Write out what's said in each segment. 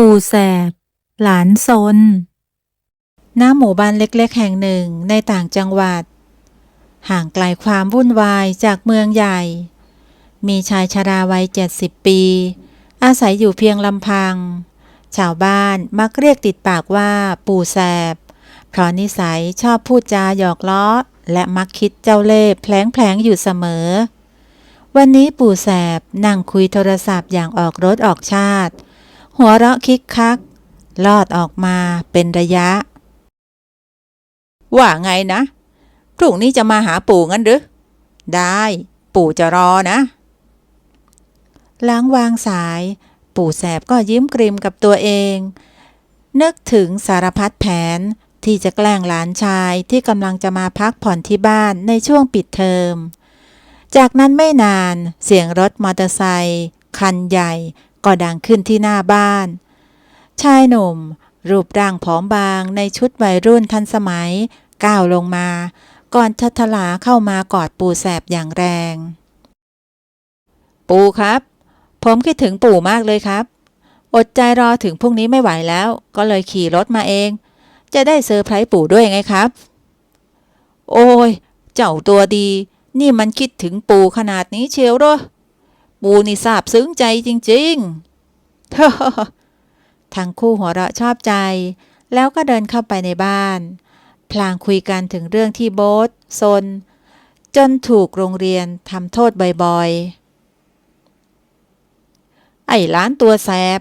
ปู่แสบหลานซนณหมู่บ้านเล็กๆแห่งหนึ่งในต่างจังหวัดห่างไกลความวุ่นวายจากเมืองใหญ่มีชายชราวัย70 ปีอาศัยอยู่เพียงลำพังชาวบ้านมักเรียกติดปากว่าปู่แสบเพราะนิสัยชอบพูดจาหยอกล้อและมักคิดเจ้าเล่ห์แผลงๆอยู่เสมอวันนี้ปู่แสบนั่งคุยโทรศัพท์อย่างออกรถออกชาติหัวเราะคิกคักลอดออกมาเป็นระยะว่าไงนะพรุ่งนี้จะมาหาปู่งั้นหรือได้ปู่จะรอนะหลังวางสายปู่แสบก็ยิ้มกริมกับตัวเองนึกถึงสารพัดแผนที่จะแกล้งหลานชายที่กำลังจะมาพักผ่อนที่บ้านในช่วงปิดเทอมจากนั้นไม่นานเสียงรถมอเตอร์ไซค์คันใหญ่ก็ดังขึ้นที่หน้าบ้านชายหนุ่มรูปร่างผอมบางในชุดวัยรุ่นทันสมัยก้าวลงมาก่อนทัทลาเข้ามากอดปู่แสบอย่างแรงปู่ครับผมคิดถึงปู่มากเลยครับอดใจรอถึงพรุ่งนี้ไม่ไหวแล้วก็เลยขี่รถมาเองจะได้เซอร์ไพรส์ปู่ด้วยไงครับโอ้ยเจ้าตัวดีนี่มันคิดถึงปู่ขนาดนี้เชียวเหรอปู่นี่ซาบซึ้งใจจริงๆ ทั้งคู่หัวเราะชอบใจแล้วก็เดินเข้าไปในบ้านพลางคุยกันถึงเรื่องที่โบ๊ทซนจนถูกโรงเรียนทำโทษบ่อยๆไอ้หลานตัวแสบ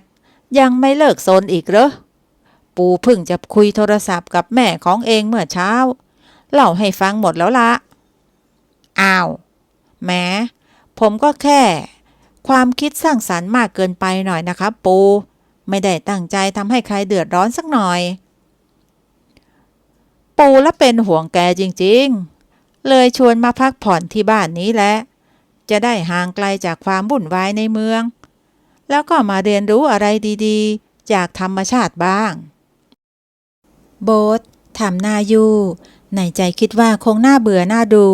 ยังไม่เลิกซนอีกเหรอปู่เพิ่งจะคุยโทรศัพท์กับแม่ของเองเมื่อเช้าเล่าให้ฟังหมดแล้วละอ้าวแหมผมก็แค่ความคิดสร้างสรรค์มากเกินไปหน่อยนะครับปู่ไม่ได้ตั้งใจทำให้ใครเดือดร้อนสักหน่อยปู่และเป็นห่วงแกจริงๆเลยชวนมาพักผ่อนที่บ้านนี้แหละจะได้ห่างไกลจากความวุ่นวายในเมืองแล้วก็มาเรียนรู้อะไรดีๆจากธรรมชาติบ้างโบ๊ททำหน้ายู่ในใจคิดว่าคงน่าเบื่อน่าดู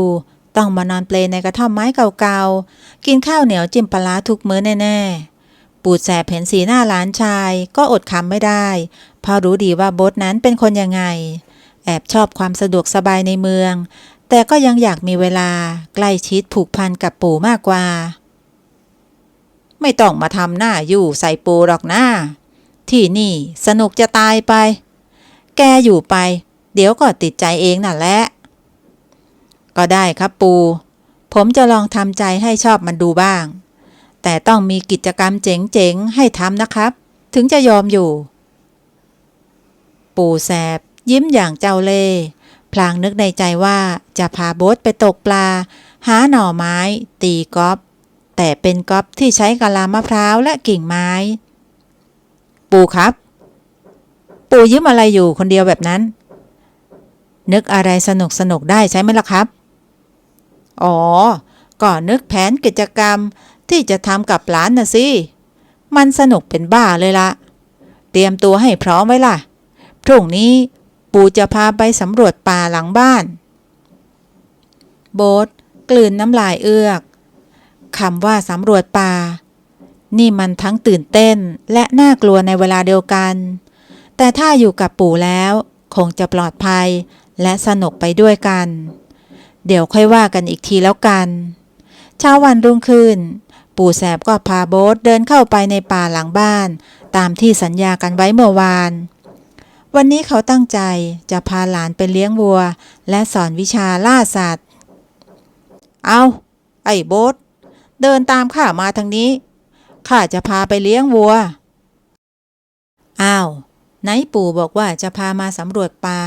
ต้องมานอนเปลในกระท่อมไม้เก่าๆกินข้าวเหนียวจิ้มปลาร้าทุกมื้อแน่ๆปู่แสบเห็นสีหน้าหลานชายก็อดคำไม่ได้เพราะรู้ดีว่าโบ๊ทนั้นเป็นคนยังไงแอบชอบความสะดวกสบายในเมืองแต่ก็ยังอยากมีเวลาใกล้ชิดผูกพันกับปู่มากกว่าไม่ต้องมาทำหน้าอยู่ใส่ปู่หรอกนะที่นี่สนุกจะตายไปแกอยู่ไปเดี๋ยวก็ติดใจเองนั่นแหละก็ได้ครับปู่ผมจะลองทำใจให้ชอบมันดูบ้างแต่ต้องมีกิจกรรมเจ๋งๆให้ทำนะครับถึงจะยอมอยู่ปู่แสบยิ้มอย่างเจ้าเล่ห์พลางนึกในใจว่าจะพาโบ๊ทไปตกปลาหาหน่อไม้ตีกอล์ฟแต่เป็นกอล์ฟที่ใช้กะลามะพร้าวและกิ่งไม้ปู่ครับปู่ยิ้มอะไรอยู่คนเดียวแบบนั้นนึกอะไรสนุกได้ใช่ไหมล่ะครับอ๋อก็นึกแผนกิจกรรมที่จะทำกับหลานน่ะสิมันสนุกเป็นบ้าเลยละเตรียมตัวให้พร้อมไว้ล่ะพรุ่งนี้ปู่จะพาไปสำรวจป่าหลังบ้านโบ๊ทกลืนน้ำลายเอือกคำว่าสำรวจป่านี่มันทั้งตื่นเต้นและน่ากลัวในเวลาเดียวกันแต่ถ้าอยู่กับปู่แล้วคงจะปลอดภัยและสนุกไปด้วยกันเดี๋ยวค่อยว่ากันอีกทีแล้วกันเช้าวันรุ่งขึ้นปู่แสบก็พาโบ๊ทเดินเข้าไปในป่าหลังบ้านตามที่สัญญากันไว้เมื่อวานวันนี้เขาตั้งใจจะพาหลานไปเลี้ยงวัวและสอนวิชาล่าสัตว์เอาไอ้โบ๊ทเดินตามข้ามาทางนี้ข้าจะพาไปเลี้ยงวัวอ้าวไหนปู่บอกว่าจะพามาสำรวจป่า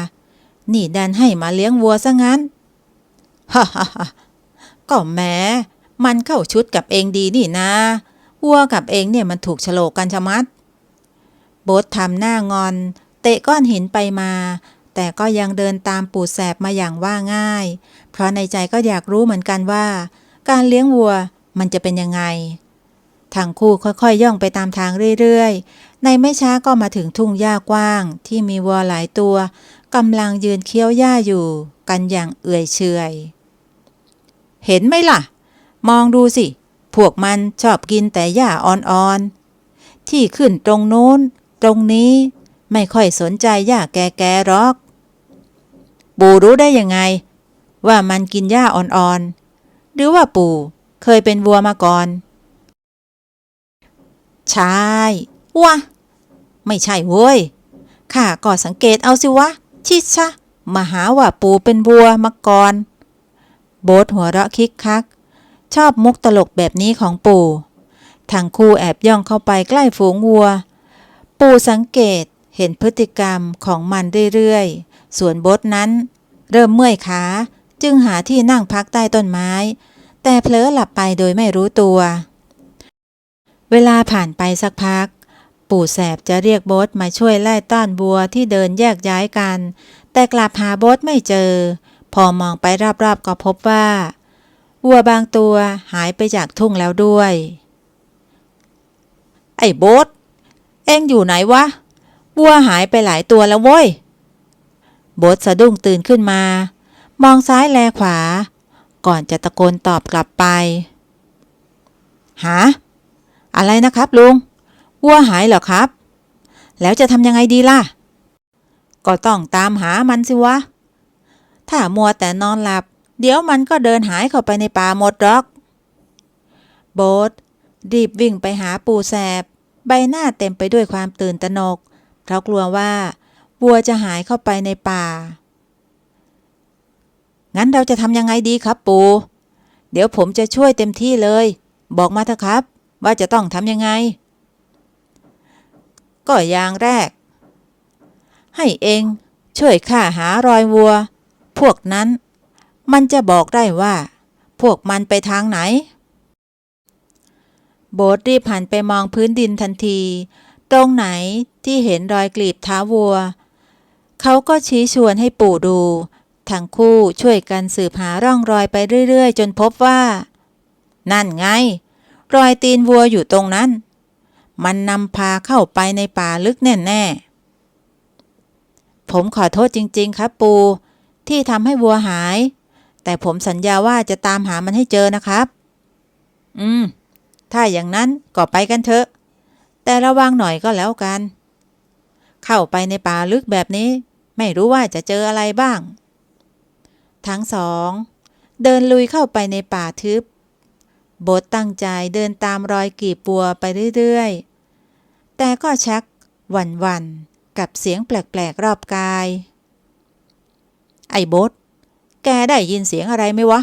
นี่ดันให้มาเลี้ยงวัวซะงั้นฮ่าฮ่าฮ่าก็แม้มันเข้าชุดกับเองดีนี่นะวัวกับเองเนี่ยมันถูกโฉลกกันชะมัดโบ๊ททำหน้างอนเตะก้อนหินไปมาแต่ก็ยังเดินตามปู่แสบมาอย่างว่าง่ายเพราะในใจก็อยากรู้เหมือนกันว่าการเลี้ยงวัวมันจะเป็นยังไงทั้งคู่ค่อยๆย่องไปตามทางเรื่อยๆในไม่ช้าก็มาถึงทุ่งหญ้ากว้างที่มีวัวหลายตัวกำลังยืนเคี้ยวหญ้าอยู่กันอย่างเอื่อยเฉยเห็นไหมล่ะมองดูสิพวกมันชอบกินแต่หญ้าอ่อนๆที่ขึ้นตรงโน้น ตรงนี้ไม่ค่อยสนใจหญ้าแก่ๆหรอกปู่รู้ได้ยังไงว่ามันกินหญ้าอ่อนๆหรือว่าปู่เคยเป็นวัวมาก่อนใช่วะไม่ใช่เว้ยข้าก็สังเกตเอาสิวะชิชะมาหาว่าปู่เป็นวัวมาก่อนโบ๊ทหัวเราะคิกคักชอบมุกตลกแบบนี้ของปู่ทั้งคู่แอบย่องเข้าไปใกล้ฝูงวัวปู่สังเกตเห็นพฤติกรรมของมันเรื่อยๆส่วนโบ๊ทนั้นเริ่มเมื่อยขาจึงหาที่นั่งพักใต้ต้นไม้แต่เผลอหลับไปโดยไม่รู้ตัวเวลาผ่านไปสักพักปู่แสบจะเรียกโบ๊ทมาช่วยไล่ต้อนวัวที่เดินแยกย้ายกันแต่กลับหาโบ๊ทไม่เจอพอมองไปรอบๆก็พบว่าวัวบางตัวหายไปจากทุ่งแล้วด้วยไอ้โบ๊ทเอ็งอยู่ไหนวะวัวหายไปหลายตัวแล้วเว้ยโบ๊ทสะดุ้งตื่นขึ้นมามองซ้ายแลขวาก่อนจะตะโกนตอบกลับไปหาอะไรนะครับลุงวัวหายเหรอครับแล้วจะทำยังไงดีล่ะก็ต้องตามหามันสิวะถ้ามัวแต่นอนหลับเดี๋ยวมันก็เดินหายเข้าไปในป่าหมดหรอกโบ๊ทรีบวิ่งไปหาปู่แสบใบหน้าเต็มไปด้วยความตื่นตระหนกเพราะกลัวว่าวัวจะหายเข้าไปในป่างั้นเราจะทำยังไงดีครับปู่เดี๋ยวผมจะช่วยเต็มที่เลยบอกมาเถอะครับว่าจะต้องทำยังไงก็อย่างแรกให้เองช่วยข้าหารอยวัวพวกนั้นมันจะบอกได้ว่าพวกมันไปทางไหนโบ๊ทรีบหันไปมองพื้นดินทันทีตรงไหนที่เห็นรอยกรีดเท้าวัวเขาก็ชี้ชวนให้ปู่ดูทั้งคู่ช่วยกันสืบหาร่องรอยไปเรื่อยๆจนพบว่านั่นไงรอยตีนวัวอยู่ตรงนั้นมันนำพาเข้าไปในป่าลึกแน่ๆผมขอโทษจริงๆครับปู่ที่ทำให้วัวหายแต่ผมสัญญาว่าจะตามหามันให้เจอนะครับถ้าอย่างนั้นก็ไปกันเถอะแต่ระวังหน่อยก็แล้วกันเข้าไปในป่าลึกแบบนี้ไม่รู้ว่าจะเจออะไรบ้างทั้งสองเดินลุยเข้าไปในป่าทึบโบ๊ทตั้งใจเดินตามรอยกีบวัวไปเรื่อยๆแต่ก็ชักหวั่นๆกับเสียงแปลกๆรอบกายไอ้โบ๊ทแกได้ยินเสียงอะไรไหมวะ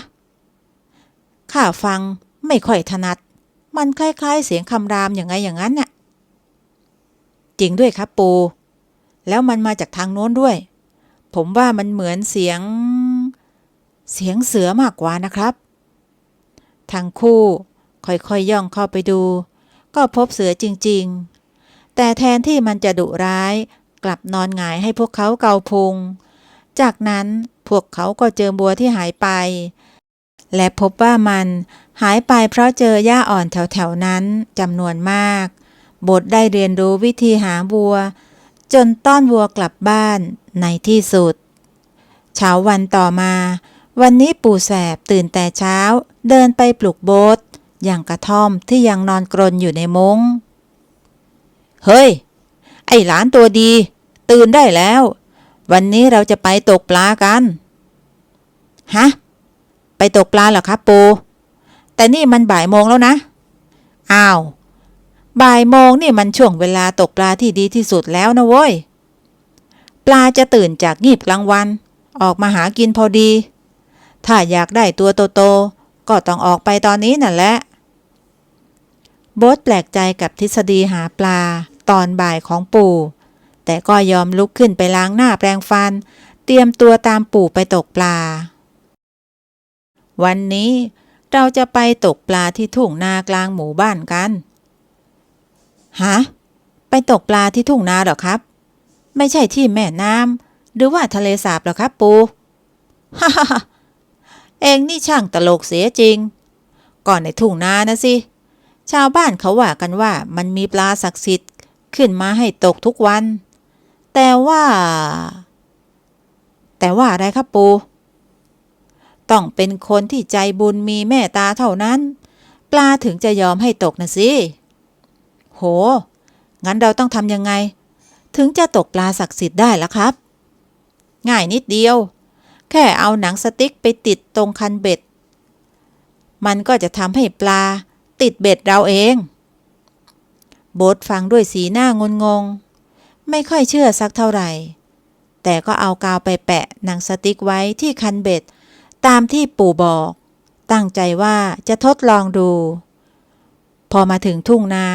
ข้าฟังไม่ค่อยถนัดมันคล้ายๆเสียงคำรามอย่างนั้นน่ะจริงด้วยครับปู่แล้วมันมาจากทางโน้นด้วยผมว่ามันเหมือนเสียงเสือมากกว่านะครับทั้งคู่ค่อยๆย่องเข้าไปดูก็พบเสือจริงๆแต่แทนที่มันจะดุร้ายกลับนอนหงายให้พวกเขาเกาพุงจากนั้นพวกเขาก็เจอบัวที่หายไปและพบว่ามันหายไปเพราะเจอหญ้าอ่อนแถวๆนั้นจำนวนมากโบ๊ทได้เรียนรู้วิธีหาบัวจนต้อนวัวกลับบ้านในที่สุดเช้าวันต่อมาวันนี้ปู่แสบตื่นแต่เช้าเดินไปปลุกโบ๊ทอย่างกระท่อมที่ยังนอนกรนอยู่ในมุ้งเฮ้ยไอ้หลานตัวดีตื่นได้แล้ววันนี้เราจะไปตกปลากันฮะไปตกปลาเหรอครับปู่แต่นี่มันบ่ายโมงแล้วนะอ้าวบ่ายโมงนี่มันช่วงเวลาตกปลาที่ดีที่สุดแล้วนะเว้ยปลาจะตื่นจากงีบกลางวันออกมาหากินพอดีถ้าอยากได้ตัวโตๆก็ต้องออกไปตอนนี้นั่นแหละโบ๊ทแปลกใจกับทฤษฎีหาปลาตอนบ่ายของปู่แต่ก็ยอมลุกขึ้นไปล้างหน้าแปรงฟันเตรียมตัวตามปู่ไปตกปลาวันนี้เราจะไปตกปลาที่ทุ่งนากลางหมู่บ้านกันฮะไปตกปลาที่ทุ่งนาเหรอครับไม่ใช่ที่แม่น้ำหรือว่าทะเลสาบเหรอครับปู่ฮ่าฮ่าเองนี่ช่างตลกเสียจริงก่อนในทุ่งนานะสิชาวบ้านเขาว่ากันว่ามันมีปลาศักดิ์สิทธิ์ขึ้นมาให้ตกทุกวันแต่ว่าอะไรครับปู่ต้องเป็นคนที่ใจบุญมีเมตตาเท่านั้นปลาถึงจะยอมให้ตกนะสิโหงั้นเราต้องทำยังไง ถึงจะตกปลาศักดิ์สิทธิ์ได้ล่ะครับง่ายนิดเดียวแค่เอาหนังสติ๊กไปติดตรงคันเบ็ดมันก็จะทำให้ปลาติดเบ็ดเราเองโบ๊ทฟังด้วยสีหน้างุนงงไม่ค่อยเชื่อสักเท่าไหร่แต่ก็เอากาวไปแปะหนังสติ๊กไว้ที่คันเบ็ดตามที่ปู่บอกตั้งใจว่าจะทดลองดูพอมาถึงทุ่งนา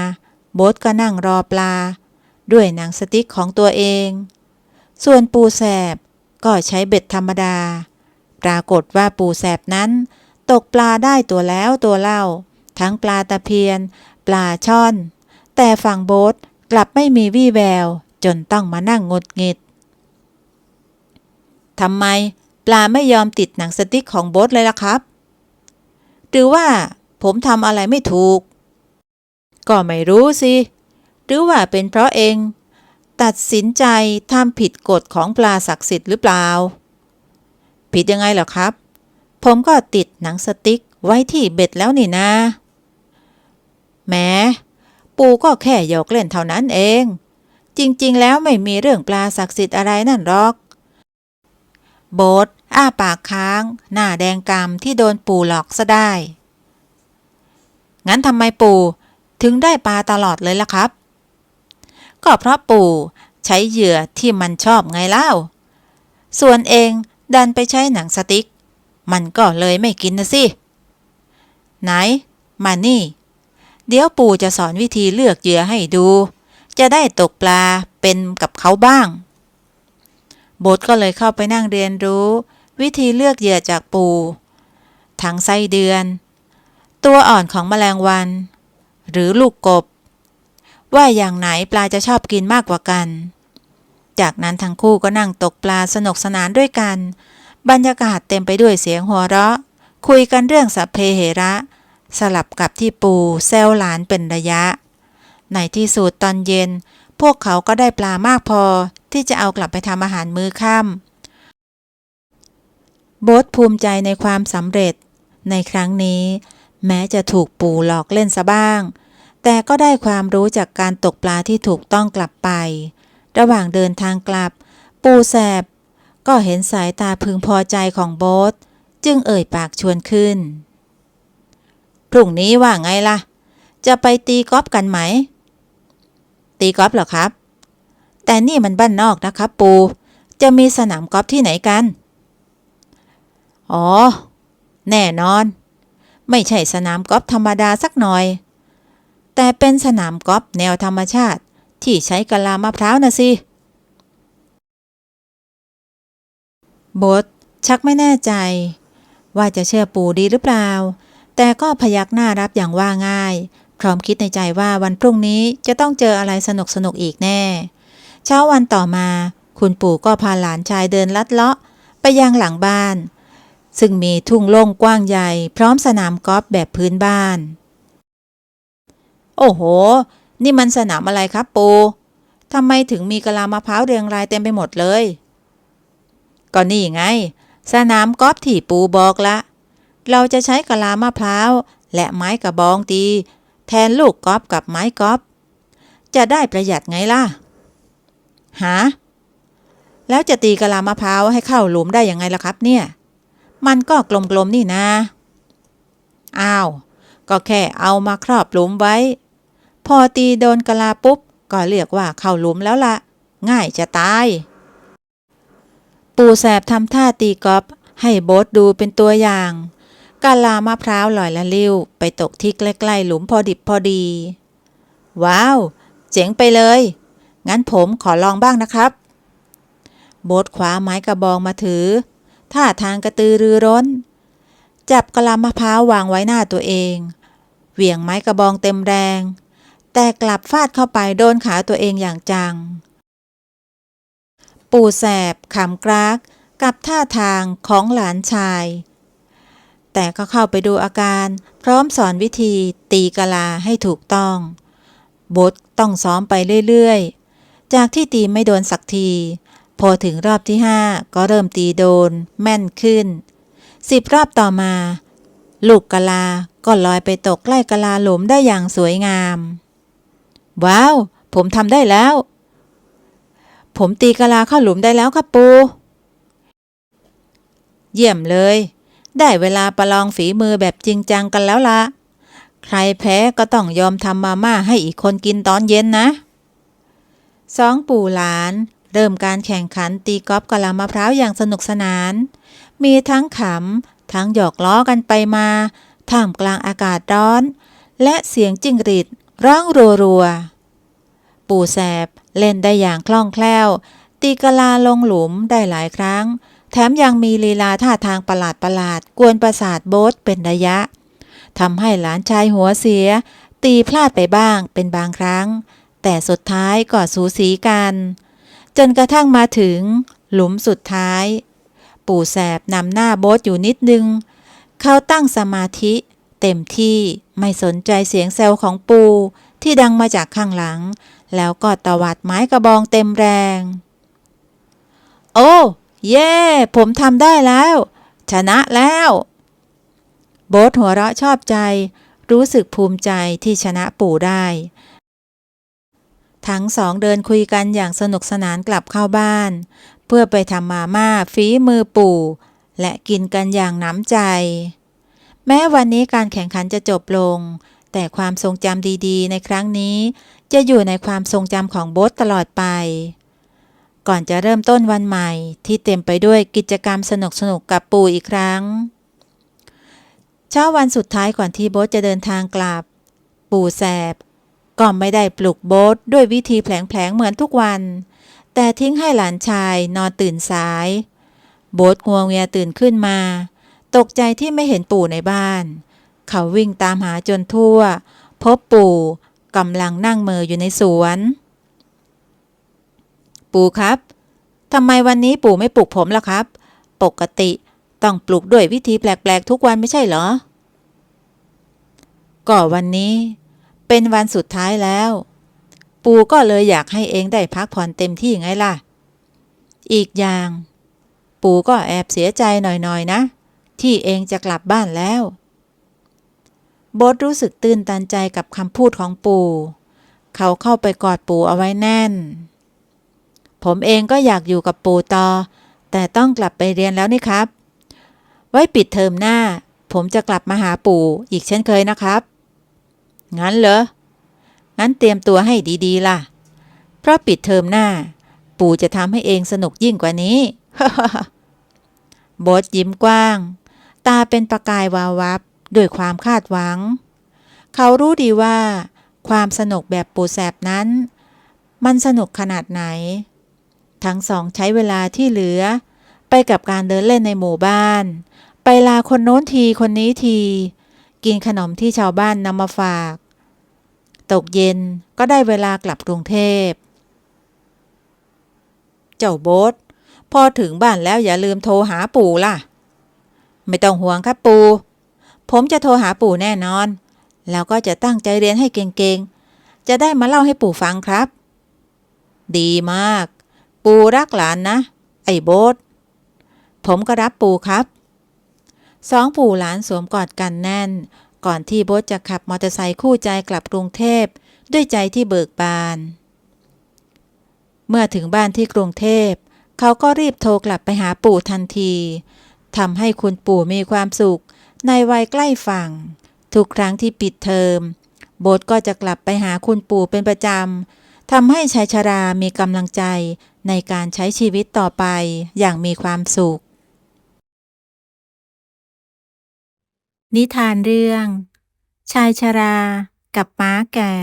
โบ๊ทก็นั่งรอปลาด้วยหนังสติ๊กของตัวเองส่วนปู่แสบก็ใช้เบ็ดธรรมดาปรากฏว่าปู่แสบนั้นตกปลาได้ตัวแล้วตัวเล่าทั้งปลาตะเพียนปลาช่อนแต่ฝั่งโบ๊ทกลับไม่มีวี่แววจนต้องมานั่งหงุดหงิดทำไมปลาไม่ยอมติดหนังสติ๊กของโบ๊ทเลยล่ะครับหรือว่าผมทำอะไรไม่ถูกก็ไม่รู้สิหรือว่าเป็นเพราะเองตัดสินใจทำผิดกฎของปลาศักดิ์สิทธิ์หรือเปล่าผิดยังไงเหรอครับผมก็ติดหนังสติ๊กไว้ที่เบ็ดแล้วนี่นะแหมปู่ก็แค่หยอกเล่นเท่านั้นเองจริงๆแล้วไม่มีเรื่องปลาศักดิ์สิทธิ์อะไรนั่นหรอกโบ๊ทอ้าปากค้างหน้าแดงกำ่ำที่โดนปู่หลอกซะได้งั้นทำไมปู่ถึงได้ปลาตลอดเลยล่ะครับก็เพราะปู่ใช้เหยื่อที่มันชอบไงเล่าส่วนเองดันไปใช้หนังสติ๊กมันก็เลยไม่กินนะสิไหนมานี่เดี๋ยวปู่จะสอนวิธีเลือกเหยื่อให้ดูจะได้ตกปลาเป็นกับเขาบ้างโบ๊ทก็เลยเข้าไปนั่งเรียนรู้วิธีเลือกเหยื่อจากปู่ทั้งไส้เดือนตัวอ่อนของแมลงวันหรือลูกกบว่าอย่างไหนปลาจะชอบกินมากกว่ากันจากนั้นทั้งคู่ก็นั่งตกปลาสนุกสนานด้วยกันบรรยากาศเต็มไปด้วยเสียงหัวเราะคุยกันเรื่องสัพเพเหระสลับกับที่ปู่แซวหลานเป็นระยะในที่สุดตอนเย็นพวกเขาก็ได้ปลามากพอที่จะเอากลับไปทำอาหารมื้อค่ำโบ๊ทภูมิใจในความสำเร็จในครั้งนี้แม้จะถูกปู่หลอกเล่นซะบ้างแต่ก็ได้ความรู้จากการตกปลาที่ถูกต้องกลับไประหว่างเดินทางกลับปู่แสบก็เห็นสายตาพึงพอใจของโบ๊ทจึงเอ่ยปากชวนขึ้นพรุ่งนี้ว่าไงล่ะจะไปตีกอล์ฟกันไหมตีกอล์ฟเหรอครับแต่นี่มันบ้านนอกนะครับปู่จะมีสนามกอล์ฟที่ไหนกันอ๋อแน่นอนไม่ใช่สนามกอล์ฟธรรมดาสักหน่อยแต่เป็นสนามกอล์ฟแนวธรรมชาติที่ใช้กะลามะพร้าวนะสิโบ๊ทชักไม่แน่ใจว่าจะเชื่อปู่ดีหรือเปล่าแต่ก็พยักหน้ารับอย่างว่าง่ายพร้อมคิดในใจว่าวันพรุ่งนี้จะต้องเจออะไรสนุกอีกแน่เช้าวันต่อมาคุณปู่ก็พาหลานชายเดินลัดเลาะไปยังหลังบ้านซึ่งมีทุ่งโล่งกว้างใหญ่พร้อมสนามกอล์ฟแบบพื้นบ้านโอ้โหนี่มันสนามอะไรครับปู่ทำไมถึงมีกะลามะพร้าวเรียงรายเต็มไปหมดเลยก็นี่ไงสนามกอล์ฟที่ปู่บอกละเราจะใช้กะลามะพร้าวและไม้กระบองตีแทนลูกกอล์ฟกับไม้กอล์ฟจะได้ประหยัดไงล่ะหาแล้วจะตีกะลามะพร้าวให้เข้าหลุมได้ยังไงล่ะครับเนี่ยมันก็กลมๆนี่นะอ้าวก็แค่เอามาครอบหลุมไว้พอตีโดนกะลาปุ๊บก็เรียกว่าเข้าหลุมแล้วล่ะง่ายจะตายปู่แสบทำท่าตีกอล์ฟให้โบ๊ทดูเป็นตัวอย่างกะลามะพร้าวลอยละลิ้วไปตกที่ใกล้ๆหลุมพอดิบพอดีว้าวเจ๋งไปเลยงั้นผมขอลองบ้างนะครับโบ๊ทคว้าไม้กระบองมาถือท่าทางกระตือรือร้นจับกะลามะพร้าววางไว้หน้าตัวเองเหวี่ยงไม้กระบองเต็มแรงแต่กลับฟาดเข้าไปโดนขาตัวเองอย่างจังปู่แสบขำกรากกับท่าทางของหลานชายแต่ก็เข้าไปดูอาการพร้อมสอนวิธีตีกะลาให้ถูกต้องโบ๊ทต้องซ้อมไปเรื่อยๆจากที่ตีไม่โดนสักทีพอถึงรอบที่5ก็เริ่มตีโดนแม่นขึ้น10 รอบต่อมาลูกกะลาก็ลอยไปตกใกล้กะลาหลุมได้อย่างสวยงามว้าวผมทำได้แล้ว ผมตีกะลาเข้าหลุมได้แล้วครับปู เยี่ยมเลย ได้เวลาประลองฝีมือแบบจริงจังกันแล้วละใครแพ้ก็ต้องยอมทำมาม่าให้อีกคนกินตอนเย็นนะสองปู่หลานเริ่มการแข่งขันตีกอล์ฟกะลามะพร้าวอย่างสนุกสนาน มีทั้งขำทั้งหยอกล้อกันไปมาท่ามกลางอากาศร้อนและเสียงจิ้งหรีดร้องรัวๆปู่แสบเล่นได้อย่างคล่องแคล่วตีกะลาลงหลุมได้หลายครั้งแถมยังมีลีลาท่าทางประหลาดกวนประสาทโบ๊ทเป็นระยะทำให้หลานชายหัวเสียตีพลาดไปบ้างเป็นบางครั้งแต่สุดท้ายก็สูสีกันจนกระทั่งมาถึงหลุมสุดท้ายปู่แสบนำหน้าโบ๊ทอยู่นิดนึงเขาตั้งสมาธิเต็มที่ไม่สนใจเสียงแซวของปู่ที่ดังมาจากข้างหลังแล้วก็ตวัดไม้กระบองเต็มแรงโอ้เย่ผมทำได้แล้วชนะแล้วโบ๊ทหัวเราะชอบใจรู้สึกภูมิใจที่ชนะปู่ได้ทั้งสองเดินคุยกันอย่างสนุกสนานกลับเข้าบ้านเพื่อไปทำมาม่าฝีมือปู่และกินกันอย่างหนำใจแม้วันนี้การแข่งขันจะจบลงแต่ความทรงจำดีๆในครั้งนี้จะอยู่ในความทรงจำของโบ๊ทตลอดไปก่อนจะเริ่มต้นวันใหม่ที่เต็มไปด้วยกิจกรรมสนุกๆกับปู่อีกครั้งเช้าวันสุดท้ายก่อนที่โบ๊ทจะเดินทางกลับปู่แสบก็ไม่ได้ปลุกโบ๊ทด้วยวิธีแผลงๆเหมือนทุกวันแต่ทิ้งให้หลานชายนอนตื่นสายโบ๊ทงัวเงียตื่นขึ้นมาตกใจที่ไม่เห็นปู่ในบ้านเขาวิ่งตามหาจนทั่วพบปู่กำลังนั่งเหม่ออยู่ในสวนปู่ครับทำไมวันนี้ปู่ไม่ปลุกผมล่ะครับปกติต้องปลุกด้วยวิธีแปลกๆทุกวันไม่ใช่เหรอก็วันนี้เป็นวันสุดท้ายแล้วปู่ก็เลยอยากให้เองได้พักผ่อนเต็มที่ไงล่ะอีกอย่างปู่ก็แอบเสียใจหน่อยๆนะที่เองจะกลับบ้านแล้วโบ๊ทรู้สึกตื้นตันใจกับคำพูดของปู่เขาเข้าไปกอดปู่เอาไว้แน่นผมเองก็อยากอยู่กับปู่ต่อแต่ต้องกลับไปเรียนแล้วนี่ครับไว้ปิดเทอมหน้าผมจะกลับมาหาปู่อีกเช่นเคยนะครับงั้นเหรองั้นเตรียมตัวให้ดีๆล่ะเพราะปิดเทอมหน้าปู่จะทำให้เองสนุกยิ่งกว่านี้ โบ๊ทยิ้มกว้างตาเป็นประกายวาววับด้วยความคาดหวังเขารู้ดีว่าความสนุกแบบปู่แสบนั้นมันสนุกขนาดไหนทั้งสองใช้เวลาที่เหลือไปกับการเดินเล่นในหมู่บ้านไปลาคนโน้นทีคนนี้ทีกินขนมที่ชาวบ้านนำมาฝากตกเย็นก็ได้เวลากลับกรุงเทพเจ้าโบ๊ทพอถึงบ้านแล้วอย่าลืมโทรหาปู่ล่ะไม่ต้องห่วงครับปู่ผมจะโทรหาปู่แน่นอนแล้วก็จะตั้งใจเรียนให้เก่งๆจะได้มาเล่าให้ปู่ฟังครับดีมากปู่รักหลานนะไอ้โบ๊ทผมก็รับปู่ครับสองปู่หลานสวมกอดกันแน่นก่อนที่โบ๊ทจะขับมอเตอร์ไซค์คู่ใจกลับกรุงเทพด้วยใจที่เบิกบานเมื่อถึงบ้านที่กรุงเทพเขาก็รีบโทรกลับไปหาปู่ทันทีทำให้คุณปู่มีความสุขในวัยใกล้ฝั่งทุกครั้งที่ปิดเทอมโบ๊ทก็จะกลับไปหาคุณปู่เป็นประจำทำให้ชายชรามีกำลังใจในการใช้ชีวิตต่อไปอย่างมีความสุขนิทานเรื่องชายชรากับม้าแก่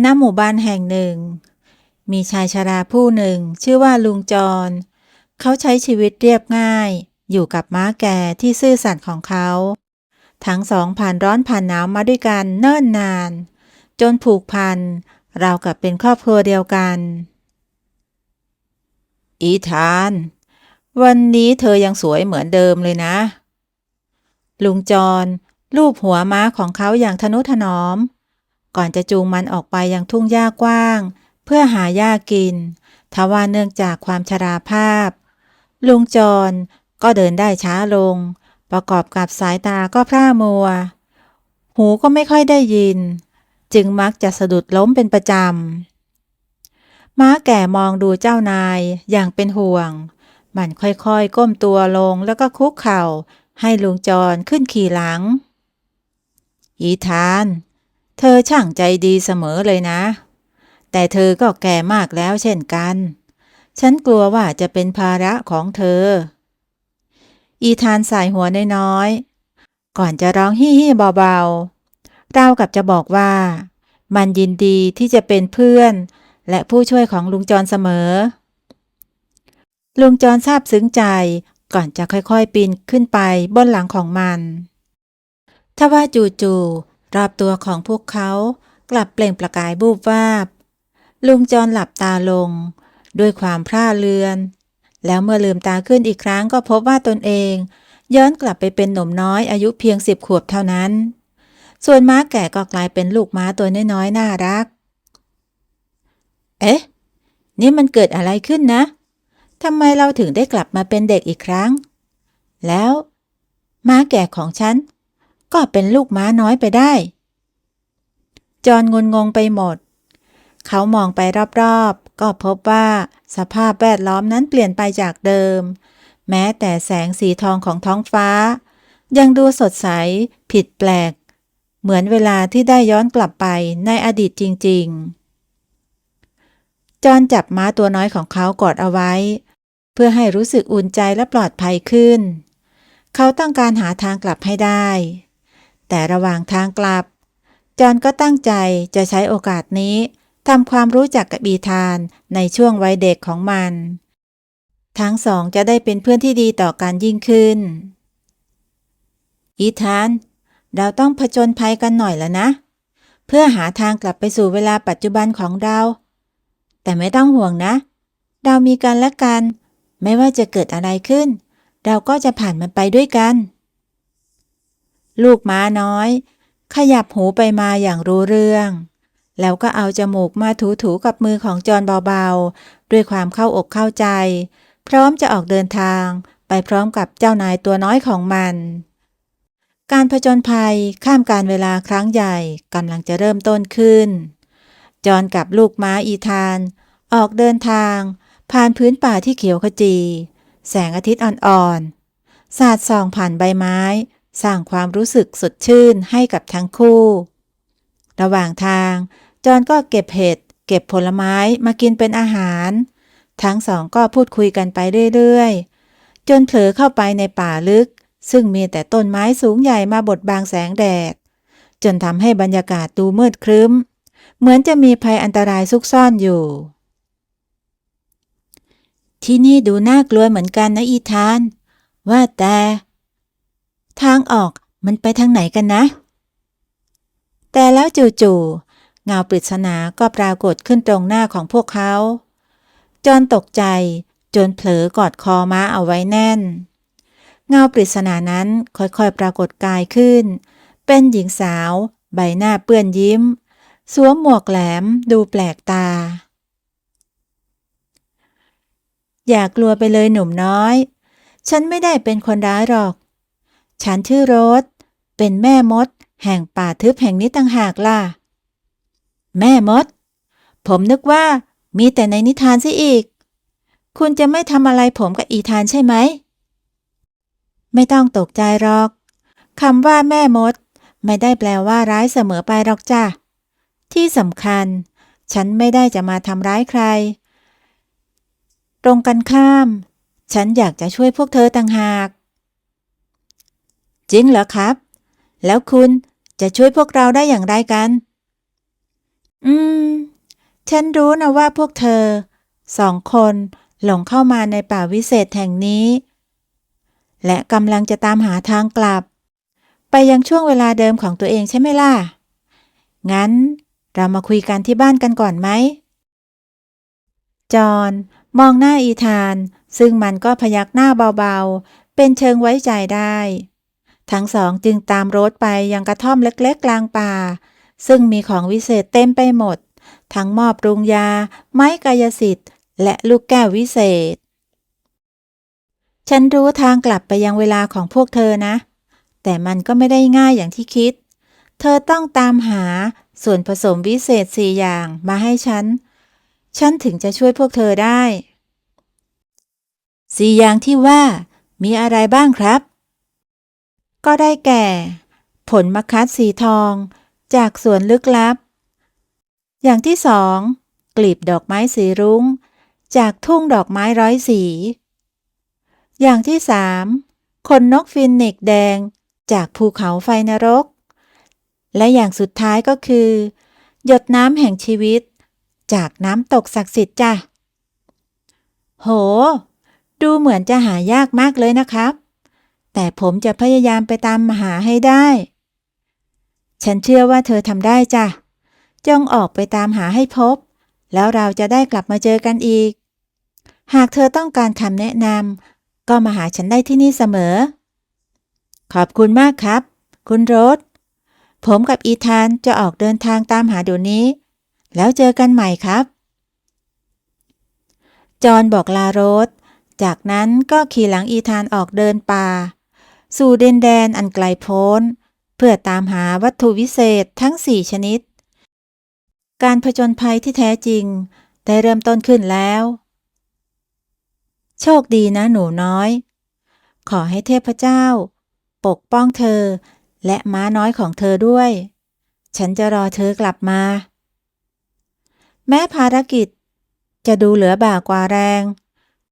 ณหมู่บ้านแห่งหนึ่งมีชายชราผู้หนึ่งชื่อว่าลุงจรเขาใช้ชีวิตเรียบง่ายอยู่กับม้าแก่ที่ซื่อสัตย์ของเขาทั้งสองผ่านร้อนผ่านหนาวมาด้วยกันเนิ่นนานจนผูกพันราวกับเป็นครอบครัวเดียวกันอีธานวันนี้เธอยังสวยเหมือนเดิมเลยนะลุงจรลูบหัวม้าของเขาอย่างทนุถนอมก่อนจะจูงมันออกไปยังทุ่งหญ้ากว้างเพื่อหาหญ้ากินทว่าเนื่องจากความชราภาพลุงจรก็เดินได้ช้าลงประกอบกับสายตาก็พร่ามัวหูก็ไม่ค่อยได้ยินจึงมักจะสะดุดล้มเป็นประจำ ม้าแก่มองดูเจ้านายอย่างเป็นห่วงมันค่อยๆก้มตัวลงแล้วก็คุกเข่าให้ลุงจรขึ้นขี่หลังอีธานเธอช่างใจดีเสมอเลยนะ แต่เธอก็แก่มากแล้วเช่นกัน ฉันกลัวว่าจะเป็นภาระของเธอ อีธานสายหัวน้อยๆก่อนจะร้องฮี่ฮี่เบาๆราวกับจะบอกว่ามันยินดีที่จะเป็นเพื่อนและผู้ช่วยของลุงจรเสมอ ลุงจรซาบซึ้งใจก่อนจะค่อยๆปีนขึ้นไปบนหลังของมันทว่าจู่ๆรอบตัวของพวกเขากลับเปล่งประกายบูบวาบลุงจรหลับตาลงด้วยความพร่าเรือนแล้วเมื่อลืมตาขึ้นอีกครั้งก็พบว่าตนเองย้อนกลับไปเป็นหนุ่มน้อยอายุเพียง10 ขวบเท่านั้นส่วนม้าแก่ก็กลายเป็นลูกม้าตัวน้อยๆน่ารักเอ๊ะนี่มันเกิดอะไรขึ้นนะทำไมเราถึงได้กลับมาเป็นเด็กอีกครั้งแล้วม้าแก่ของฉันก็เป็นลูกม้าน้อยไปได้จอห์นงงไปหมดเขามองไปรอบๆก็พบว่าสภาพแวดล้อมนั้นเปลี่ยนไปจากเดิมแม้แต่แสงสีทองของท้องฟ้ายังดูสดใสผิดแปลกเหมือนเวลาที่ได้ย้อนกลับไปในอดีตจริงๆจอห์นจับม้าตัวน้อยของเขากอดเอาไว้เพื่อให้รู้สึกอุ่นใจและปลอดภัยขึ้นเขาต้องการหาทางกลับให้ได้แต่ระหว่างทางกลับจอห์นก็ตั้งใจจะใช้โอกาสนี้ทำความรู้จักกับอีธานในช่วงวัยเด็กของมันทั้งสองจะได้เป็นเพื่อนที่ดีต่อกันยิ่งขึ้นอีธานเราต้องผจญภัยกันหน่อยแล้วนะเพื่อหาทางกลับไปสู่เวลาปัจจุบันของเราแต่ไม่ต้องห่วงนะเรามีกันและกันไม่ว่าจะเกิดอะไรขึ้นเราก็จะผ่านมันไปด้วยกันลูกม้าน้อยขยับหูไปมาอย่างรู้เรื่องแล้วก็เอาจมูกมาถูๆกับมือของจอห์นเบาๆด้วยความเข้าอกเข้าใจพร้อมจะออกเดินทางไปพร้อมกับเจ้านายตัวน้อยของมันการผจญภัยข้ามการเวลาครั้งใหญ่กำลังจะเริ่มต้นขึ้นจอห์นกับลูกม้าอีธานออกเดินทางผ่านพื้นป่าที่เขียวขจีแสงอาทิตย์อ่อนๆสาดส่องผ่านใบไม้สร้างความรู้สึกสดชื่นให้กับทั้งคู่ระหว่างทางจอห์นก็เก็บเห็ดเก็บผลไม้มากินเป็นอาหารทั้งสองก็พูดคุยกันไปเรื่อยๆจนเผลอเข้าไปในป่าลึกซึ่งมีแต่ต้นไม้สูงใหญ่มาบดบังแสงแดดจนทำให้บรรยากาศดูมืดครึ้มเหมือนจะมีภัยอันตรายซุกซ่อนอยู่ที่นี่ดูน่ากลัวเหมือนกันนะอีธานว่าแต่ทางออกมันไปทางไหนกันนะแต่แล้วจู่ๆเงาปริศนาก็ปรากฏขึ้นตรงหน้าของพวกเขาจอห์นตกใจจนเผลอกอดคอม้าเอาไว้แน่นเงาปริศนานั้นค่อยๆปรากฏกายขึ้นเป็นหญิงสาวใบหน้าเปื้อนยิ้มสวมหมวกแหลมดูแปลกตาอย่ากลัวไปเลยหนุ่มน้อยฉันไม่ได้เป็นคนร้ายหรอกฉันชื่อโรสเป็นแม่มดแห่งป่าทึบแห่งนี้ต่างหากล่ะแม่มดผมนึกว่ามีแต่ในนิทานซิอีกคุณจะไม่ทำอะไรผมกับอีธานใช่ไหมไม่ต้องตกใจหรอกคำว่าแม่มดไม่ได้แปลว่าร้ายเสมอไปหรอกจ้ะที่สำคัญฉันไม่ได้จะมาทำร้ายใครตรงกันข้ามฉันอยากจะช่วยพวกเธอต่างหากจริงเหรอครับแล้วคุณจะช่วยพวกเราได้อย่างไรกันฉันรู้นะว่าพวกเธอ2 คนหลงเข้ามาในป่าวิเศษแห่งนี้และกำลังจะตามหาทางกลับไปยังช่วงเวลาเดิมของตัวเองใช่ไหมล่ะงั้นเรามาคุยกันที่บ้านกันก่อนไหมจอห์นมองหน้าอีธานซึ่งมันก็พยักหน้าเบาๆเป็นเชิงไว้ใจได้ทั้งสองจึงตามโรสไปยังกระท่อมเล็กๆกลางป่าซึ่งมีของวิเศษเต็มไปหมดทั้งหม้อปรุงยาไม้กายสิทธิ์และลูกแก้ววิเศษฉันรู้ทางกลับไปยังเวลาของพวกเธอนะแต่มันก็ไม่ได้ง่ายอย่างที่คิดเธอต้องตามหาส่วนผสมวิเศษ4 อย่างมาให้ฉัน ฉันถึงจะช่วยพวกเธอได้สี่อย่างที่ว่ามีอะไรบ้างครับ ก็ได้แก่ ผลมะคัดสีทองจากสวนลึกลับ อย่างที่สองกลีบดอกไม้สีรุ้งจากทุ่งดอกไม้ร้อยสี อย่างที่สามขนนกฟินิกซ์แดงจากภูเขาไฟนรก และอย่างสุดท้ายก็คือ หยดน้ำแห่งชีวิตจากน้ำตกศักดิ์สิทธิ์จ้ะโห ดูเหมือนจะหายากมากเลยนะครับ แต่ผมจะพยายามไปตามหาให้ได้ ฉันเชื่อว่าเธอทำได้จ้ะจงออกไปตามหาให้พบ แล้วเราจะได้กลับมาเจอกันอีก หากเธอต้องการคำแนะนำก็มาหาฉันได้ที่นี่เสมอ ขอบคุณมากครับ คุณโรส ผมกับอีธานจะออกเดินทางตามหาเดี๋ยวนี้ แล้วเจอกันใหม่ครับ จอห์นบอกลาโรส จากนั้นก็ขี่หลังอีธานออกเดินป่า สู่ดินแดนอันไกลโพ้น เพื่อตามหาวัตถุวิเศษทั้ง4ชนิด การผจญภัยที่แท้จริงได้เริ่มต้นขึ้นแล้ว โชคดีนะหนูน้อย ขอให้เทพเจ้า ปกป้องเธอและม้าน้อยของเธอด้วย ฉันจะรอเธอกลับมา แม้ภารกิจจะดูเหลือบ่ากว่าแรง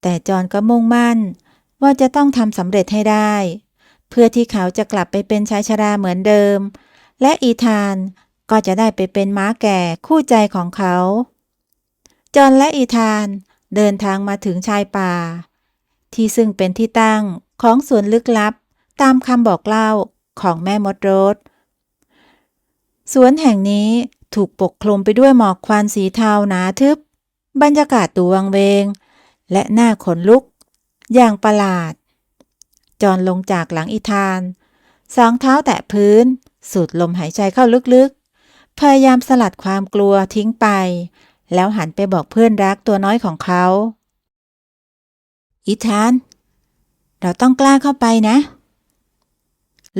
แต่จอห์นก็มุ่งมั่นว่าจะต้องทำสำเร็จให้ได้ เพื่อที่เขาจะกลับไปเป็นชายชราเหมือนเดิม และอีธานก็จะได้ไปเป็นม้าแก่คู่ใจของเขา จอห์นและอีธานเดินทางมาถึงชายป่า ที่ซึ่งเป็นที่ตั้งของสวนลึกลับตามคำบอกเล่าของแม่มดโรส สวนแห่งนี้ถูกปกคลุมไปด้วยหมอกควันสีเทาหนาทึบ บรรยากาศดูวังเวง และน่าขนลุกอย่างประหลาด จอห์นลงจากหลังอีธานสองเท้าแตะพื้น สูดลมหายใจเข้าลึกๆ พยายามสลัดความกลัวทิ้งไป แล้วหันไปบอกเพื่อนรักตัวน้อยของเขา อีธาน เราต้องกล้าเข้าไปนะ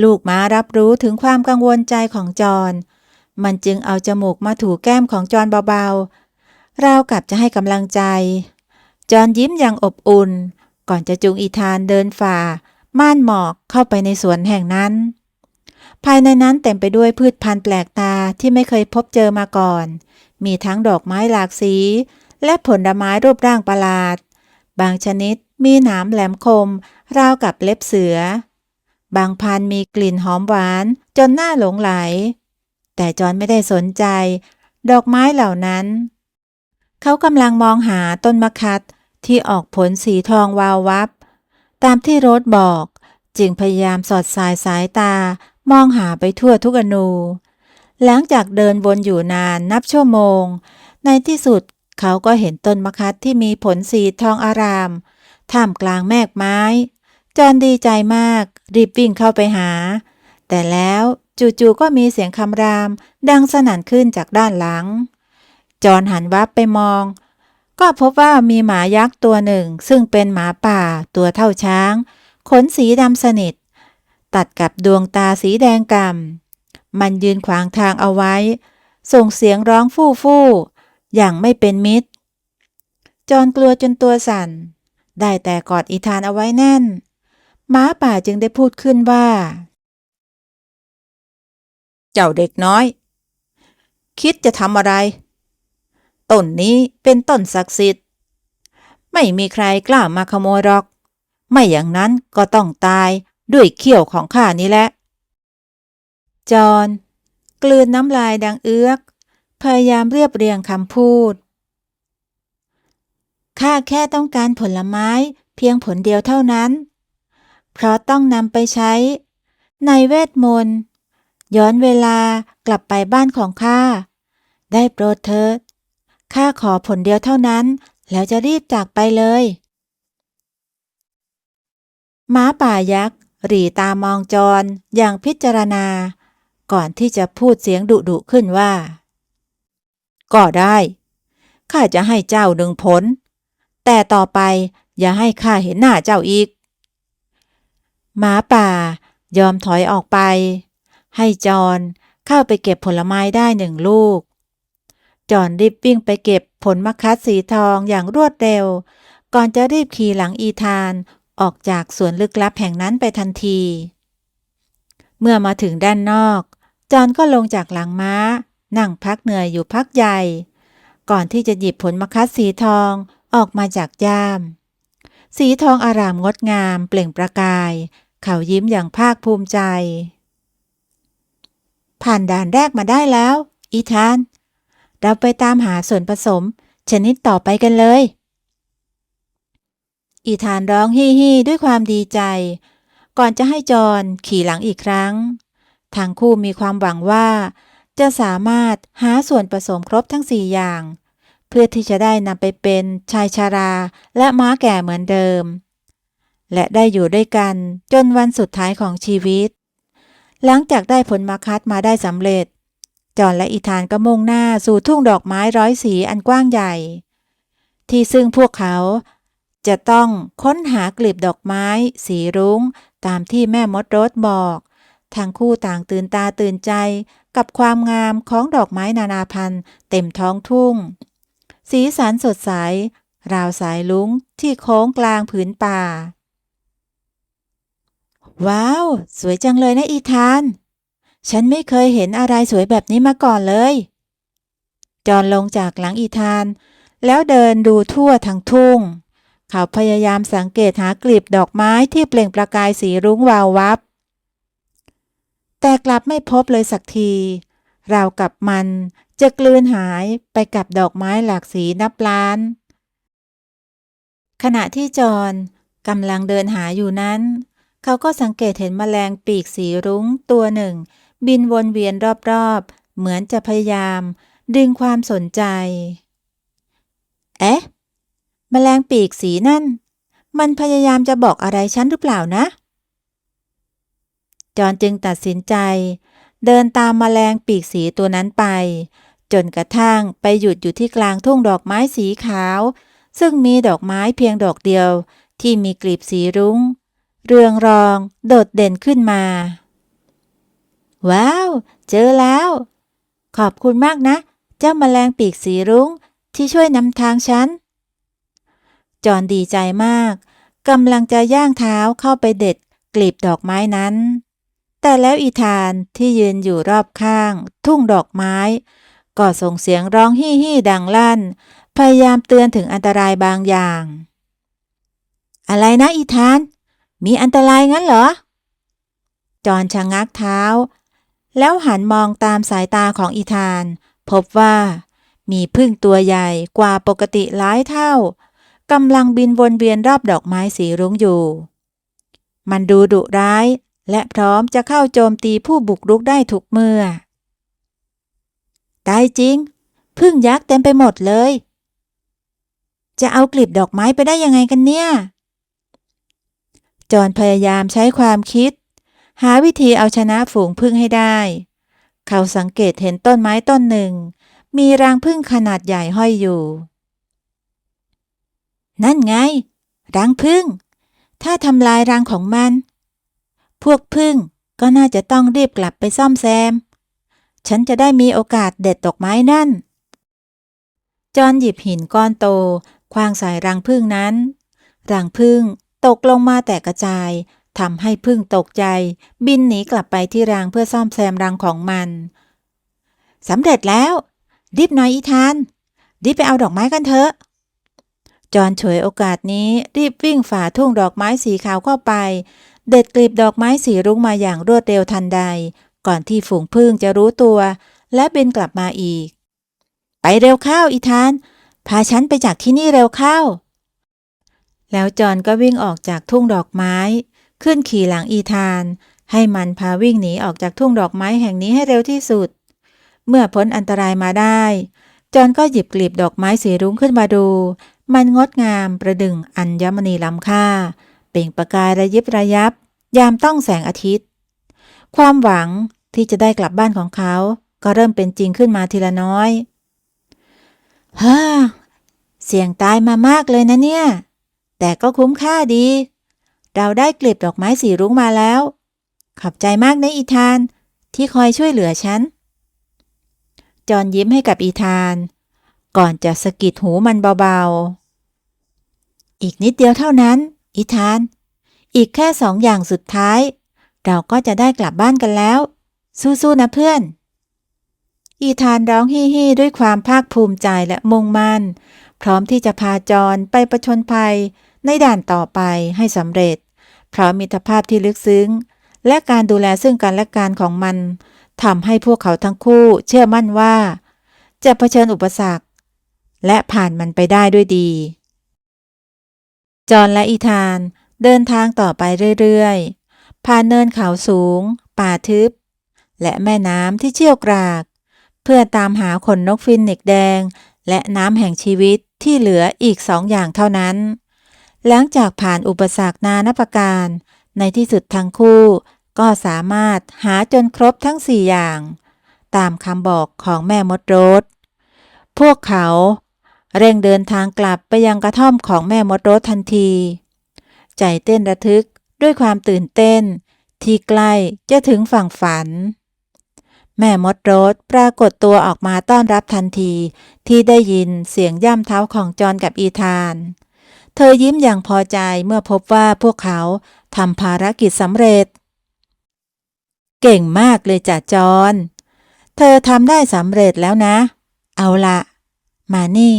ลูกม้ารับรู้ถึงความกังวลใจของจอห์น มันจึงเอาจมูกมาถูแก้มของจอห์นเบาๆ ราวกับจะให้กำลังใจ จอห์นยิ้มอย่างอบอุ่น ก่อนจะจูงอีธานเดินฝ่าม่านหมอกเข้าไปในสวนแห่งนั้น ภายในนั้นเต็มไปด้วยพืชพันธุ์แปลกตาที่ไม่เคยพบเจอมาก่อน มีทั้งดอกไม้หลากสี และผลไม้รูปร่างประหลาด บางชนิดมีหนามแหลมคมราวกับเล็บเสือ บางพันธุ์มีกลิ่นหอมหวานจนน่าหลงไหล แต่จอห์นไม่ได้สนใจดอกไม้เหล่านั้น เขากำลังมองหาต้นมะคัดที่ออกผลสีทองวาววับ ตามที่โรสบอก จึงพยายามสอดสายสายตามองหาไปทั่วทุกอนู หลังจากเดินวนอยู่นานนับชั่วโมง ในที่สุดเขาก็เห็นต้นมะคัดที่มีผลสีทองอารามท่ามกลางแมกไม้ จอห์นดีใจมากรีบวิ่งเข้าไปหา แต่แล้วจู่ๆก็มีเสียงคำรามดังสนั่นขึ้นจากด้านหลัง จอห์นหันวับไปมอง ก็พบว่ามีหมายักษ์ตัวหนึ่งซึ่งเป็นหมาป่าตัวเท่าช้าง ขนสีดำสนิท ตัดกับดวงตาสีแดงก่ำมันยืนขวางทางเอาไว้ ส่งเสียงร้องฟู่ฟู่อย่างไม่เป็นมิตร จอห์นกลัวจนตัวสั่น ได้แต่กอดอีธานเอาไว้แน่นหมาป่าจึงได้พูดขึ้นว่า เจ้าเด็กน้อย คิดจะทำอะไร ต้นนี้เป็นต้นศักดิ์สิทธิ์ ไม่มีใครกล้ามาขโมยหรอก ไม่อย่างนั้นก็ต้องตายด้วยเขี้ยวของข้านี้แหละ จอห์นกลืนน้ำลายดังเอื้อกพยายามเรียบเรียงคำพูด ข้าแค่ต้องการผลไม้เพียงผลเดียวเท่านั้น เพราะต้องนำไปใช้ในเวทมนต์ย้อนเวลากลับไปบ้านของข้า ได้โปรดเถิด ข้าขอผลเดียวเท่านั้นแล้วจะรีบจากไปเลยม้าป่ายักษ์หรี่ตามองจรอย่างพิจารณา ก่อนที่จะพูดเสียงดุๆขึ้นว่า ก็ได้ ข้าจะให้เจ้า1 ผล แต่ต่อไปอย่าให้ข้าเห็นหน้าเจ้าอีก หมาป่ายอมถอยออกไป ให้จอห์นเข้าไปเก็บผลไม้ได้1 ลูก จอห์นรีบวิ่งไปเก็บ ผลมะคัดสีทองอย่างรวดเร็วก่อนจะรีบขี่หลังอีธานออกจากสวนลึกลับแห่งนั้นไปทันทีเมื่อมาถึงด้านนอกจอห์นก็ลงจากหลังม้านั่งพักเหนื่อยอยู่พักใหญ่ก่อนที่จะหยิบผลมะคัดสีทองออกมาจากย่ามสีทองอารามงดงามเปล่งประกายเขายิ้มอย่างภาคภูมิใจผ่านด่านแรกมาได้แล้วอีธานเราไปตามหาส่วนผสมชนิดต่อไปกันเลยอีธานร้องฮี่ฮี่ด้วยความดีใจก่อนจะให้จอห์นขี่หลังอีกครั้งทั้งคู่มีความหวังว่าจะสามารถหาส่วนผสมครบทั้ง4อย่างเพื่อที่จะได้นำไปเป็นชายชราและม้าแก่เหมือนเดิมและได้อยู่ด้วยกันจนวันสุดท้ายของชีวิตหลังจากได้ผลมะคัดมาได้สำเร็จจอห์นและอีธานก็มุ่งหน้าสู่ทุ่งดอกไม้ร้อยสีอันกว้างใหญ่ที่ซึ่งพวกเขาจะต้องค้นหากลีบดอกไม้สีรุ้งตามที่แม่มดโรสบอกทั้งคู่ต่างตื่นตาตื่นใจกับความงามของดอกไม้นานาพันธุ์เต็มท้องทุ่งสีสันสดใสราวสายรุ้งที่โค้งกลางผืนป่าว้าวสวยจังเลยนะอีธานฉันไม่เคยเห็นอะไรสวยแบบนี้มาก่อนเลยจอห์นลงจากหลังอีธานแล้วเดินดูทั่วทั้งทุ่งเขาพยายามสังเกตหากลีบดอกไม้ที่เปล่งประกายสีรุ้งวาววับแต่กลับไม่พบเลยสักทีราวกับมันจะกลืนหายไปกับดอกไม้หลากสีนับล้านขณะที่จอห์นกำลังเดินหาอยู่นั้นเขาก็สังเกตเห็นแมลงปีกสีรุ้งตัวหนึ่งบินวนเวียนรอบๆเหมือนจะพยายามดึงความสนใจเอ๊ะแมลงปีกสีนั่นมันพยายามจะบอกอะไรฉันหรือเปล่านะจอห์นจึงตัดสินใจเดินตามแมลงปีกสีตัวนั้นไปจนกระทั่งไปหยุดอยู่ที่กลางทุ่งดอกไม้สีขาวซึ่งมีดอกไม้เพียงดอกเดียวที่มีกลีบสีรุ้งเรืองรองโดดเด่นขึ้นมาว้าวเจอแล้วขอบคุณมากนะเจ้าแมลงปีกสีรุ้งที่ช่วยนำทางฉันจอห์นดีใจมากกำลังจะย่างเท้าเข้าไปเด็ดกลีบดอกไม้นั้นแต่แล้วอีธานที่ยืนอยู่รอบข้างทุ่งดอกไม้ก็ส่งเสียงร้องฮี่ฮี่ดังลั่นพยายามเตือนถึงอันตรายบางอย่างอะไรนะอีธานมีอันตรายงั้นเหรอจอห์นชะงักเท้าแล้วหันมองตามสายตาของอีธานพบว่ามีผึ้งตัวใหญ่กว่าปกติหลายเท่ากำลังบินวนเวียนรอบดอกไม้สีรุ้งอยู่มันดูดุร้ายและพร้อมจะเข้าโจมตีผู้บุกรุกได้ทุกเมื่อตายจริงผึ้งยักษ์เต็มไปหมดเลยจะเอากลีบดอกไม้ไปได้ยังไงกันเนี่ยจอห์นพยายามใช้ความคิดหาวิธีเอาชนะฝูงผึ้งให้ได้เขาสังเกตเห็นต้นไม้ต้นหนึ่งมีรังผึ้งขนาดใหญ่ห้อยอยู่นั่นไงรังผึ้งถ้าทำลายรังของมันพวกผึ้งก็น่าจะต้องรีบกลับไปซ่อมแซมฉันจะได้มีโอกาสเด็ดดอกไม้นั่นจอห์นหยิบหินก้อนโตขว้างใส่รังผึ้งนั้นรังผึ้งตกลงมาแตกกระจายทำให้ผึ้งตกใจบินหนีกลับไปที่รังเพื่อซ่อมแซมรังของมันสำเร็จแล้วรีบหน่อยอีธานรีบไปเอาดอกไม้กันเถอะจอห์นฉวยโอกาสนี้รีบวิ่งฝ่าทุ่งดอกไม้สีขาวเข้าไปเด็ดกลีบดอกไม้สีรุ้งมาอย่างรวดเร็วทันใดก่อนที่ฝูงผึ้งจะรู้ตัวและบินกลับมาอีกไปเร็วเข้าอีธานพาฉันไปจากที่นี่เร็วเข้าแล้วจอห์นก็วิ่งออกจากทุ่งดอกไม้ขึ้นขี่หลังอีธานให้มันพาวิ่งหนีออกจากทุ่งดอกไม้แห่งนี้ให้เร็วที่สุดเมื่อพ้นอันตรายมาได้จอห์นก็หยิบกลีบดอกไม้สีรุ้งขึ้นมาดูมันงดงามประดึงอัญมณีล้ำค่าเปล่งประกายระยิบระยับยามต้องแสงอาทิตย์ความหวังที่จะได้กลับบ้านของเขาก็เริ่มเป็นจริงขึ้นมาทีละน้อยฮ่าเสี่ยงตายมามากเลยนะเนี่ยแต่ก็คุ้มค่าดีเราได้กลีบดอกไม้สีรุ้งมาแล้วขอบใจมากนะอีธานที่คอยช่วยเหลือฉันจอห์นยิ้มให้กับอีธาน ก่อนจะสะกิดหูมันเบาๆอีกนิดเดียวเท่านั้นอีธานอีกแค่2 อย่างสุดท้ายเราก็จะได้กลับบ้านกันแล้วสู้ๆนะเพื่อนอีธานร้องฮี่ฮี่ด้วยความภาคภูมิใจและมุ่งมั่นพร้อมที่จะพาจอนไปผจญภัยในด่านต่อไปให้สำเร็จเพราะมิตรภาพที่ลึกซึ้งและการดูแลซึ่งกันและกันของมันทำให้พวกเขาทั้งคู่เชื่อมั่นว่าจะเผชิญอุปสรรคและผ่านมันไปได้ด้วยดีจอนและอีธานเดินทางต่อไปเรื่อยๆผ่านเนินเขาสูงป่าทึบและแม่น้ำที่เชี่ยวกรากเพื่อตามหาขนนกฟินิกซ์แดงและน้ำแห่งชีวิตที่เหลืออีก2 อย่างเท่านั้นหลังจากผ่านอุปสรรคนานับประการในที่สุดทั้งคู่ก็สามารถหาจนครบทั้ง4 อย่างตามคำบอกของแม่มดโรสพวกเขาเร่งเดินทางกลับไปยังกระท่อมของแม่มดโรสทันทีใจเต้นระทึกด้วยความตื่นเต้นที่ใกล้จะถึงฝั่งฝันแม่มดโรสปรากฏตัวออกมาต้อนรับทันทีที่ได้ยินเสียงย่ำเท้าของจอนกับอีธานเธอยิ้มอย่างพอใจเมื่อพบว่าพวกเขาทำภารกิจสำเร็จเก่งมากเลยจ้ะจอนเธอทำได้สำเร็จแล้วนะเอาละมานี่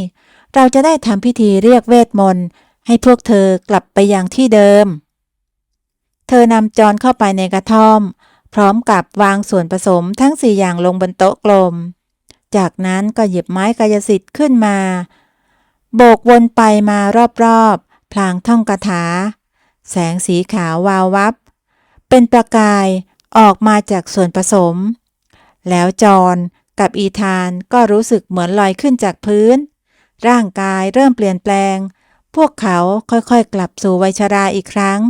เราจะได้ทำพิธีเรียกเวทมนต์ให้พวกเธอกลับไปยังที่เดิมเธอนำจอนเข้าไปในกระท่อมพร้อมกับวางส่วนผสมทั้ง4 อย่างลงบนโต๊ะกลมจากนั้นก็หยิบไม้กายสิทธิ์ขึ้นมาโบกวนไปมารอบๆพลางท่องคาถาแสงสีขาววาววับเป็นประกายออกมาจากส่วนผสมแล้วจอนกับอีธานก็รู้สึกเหมือนลอยขึ้นจากพื้นร่างกายเริ่มเปลี่ยนแปลงพวกเขาค่อยๆกลับสู่วัยชราอีกครั้ง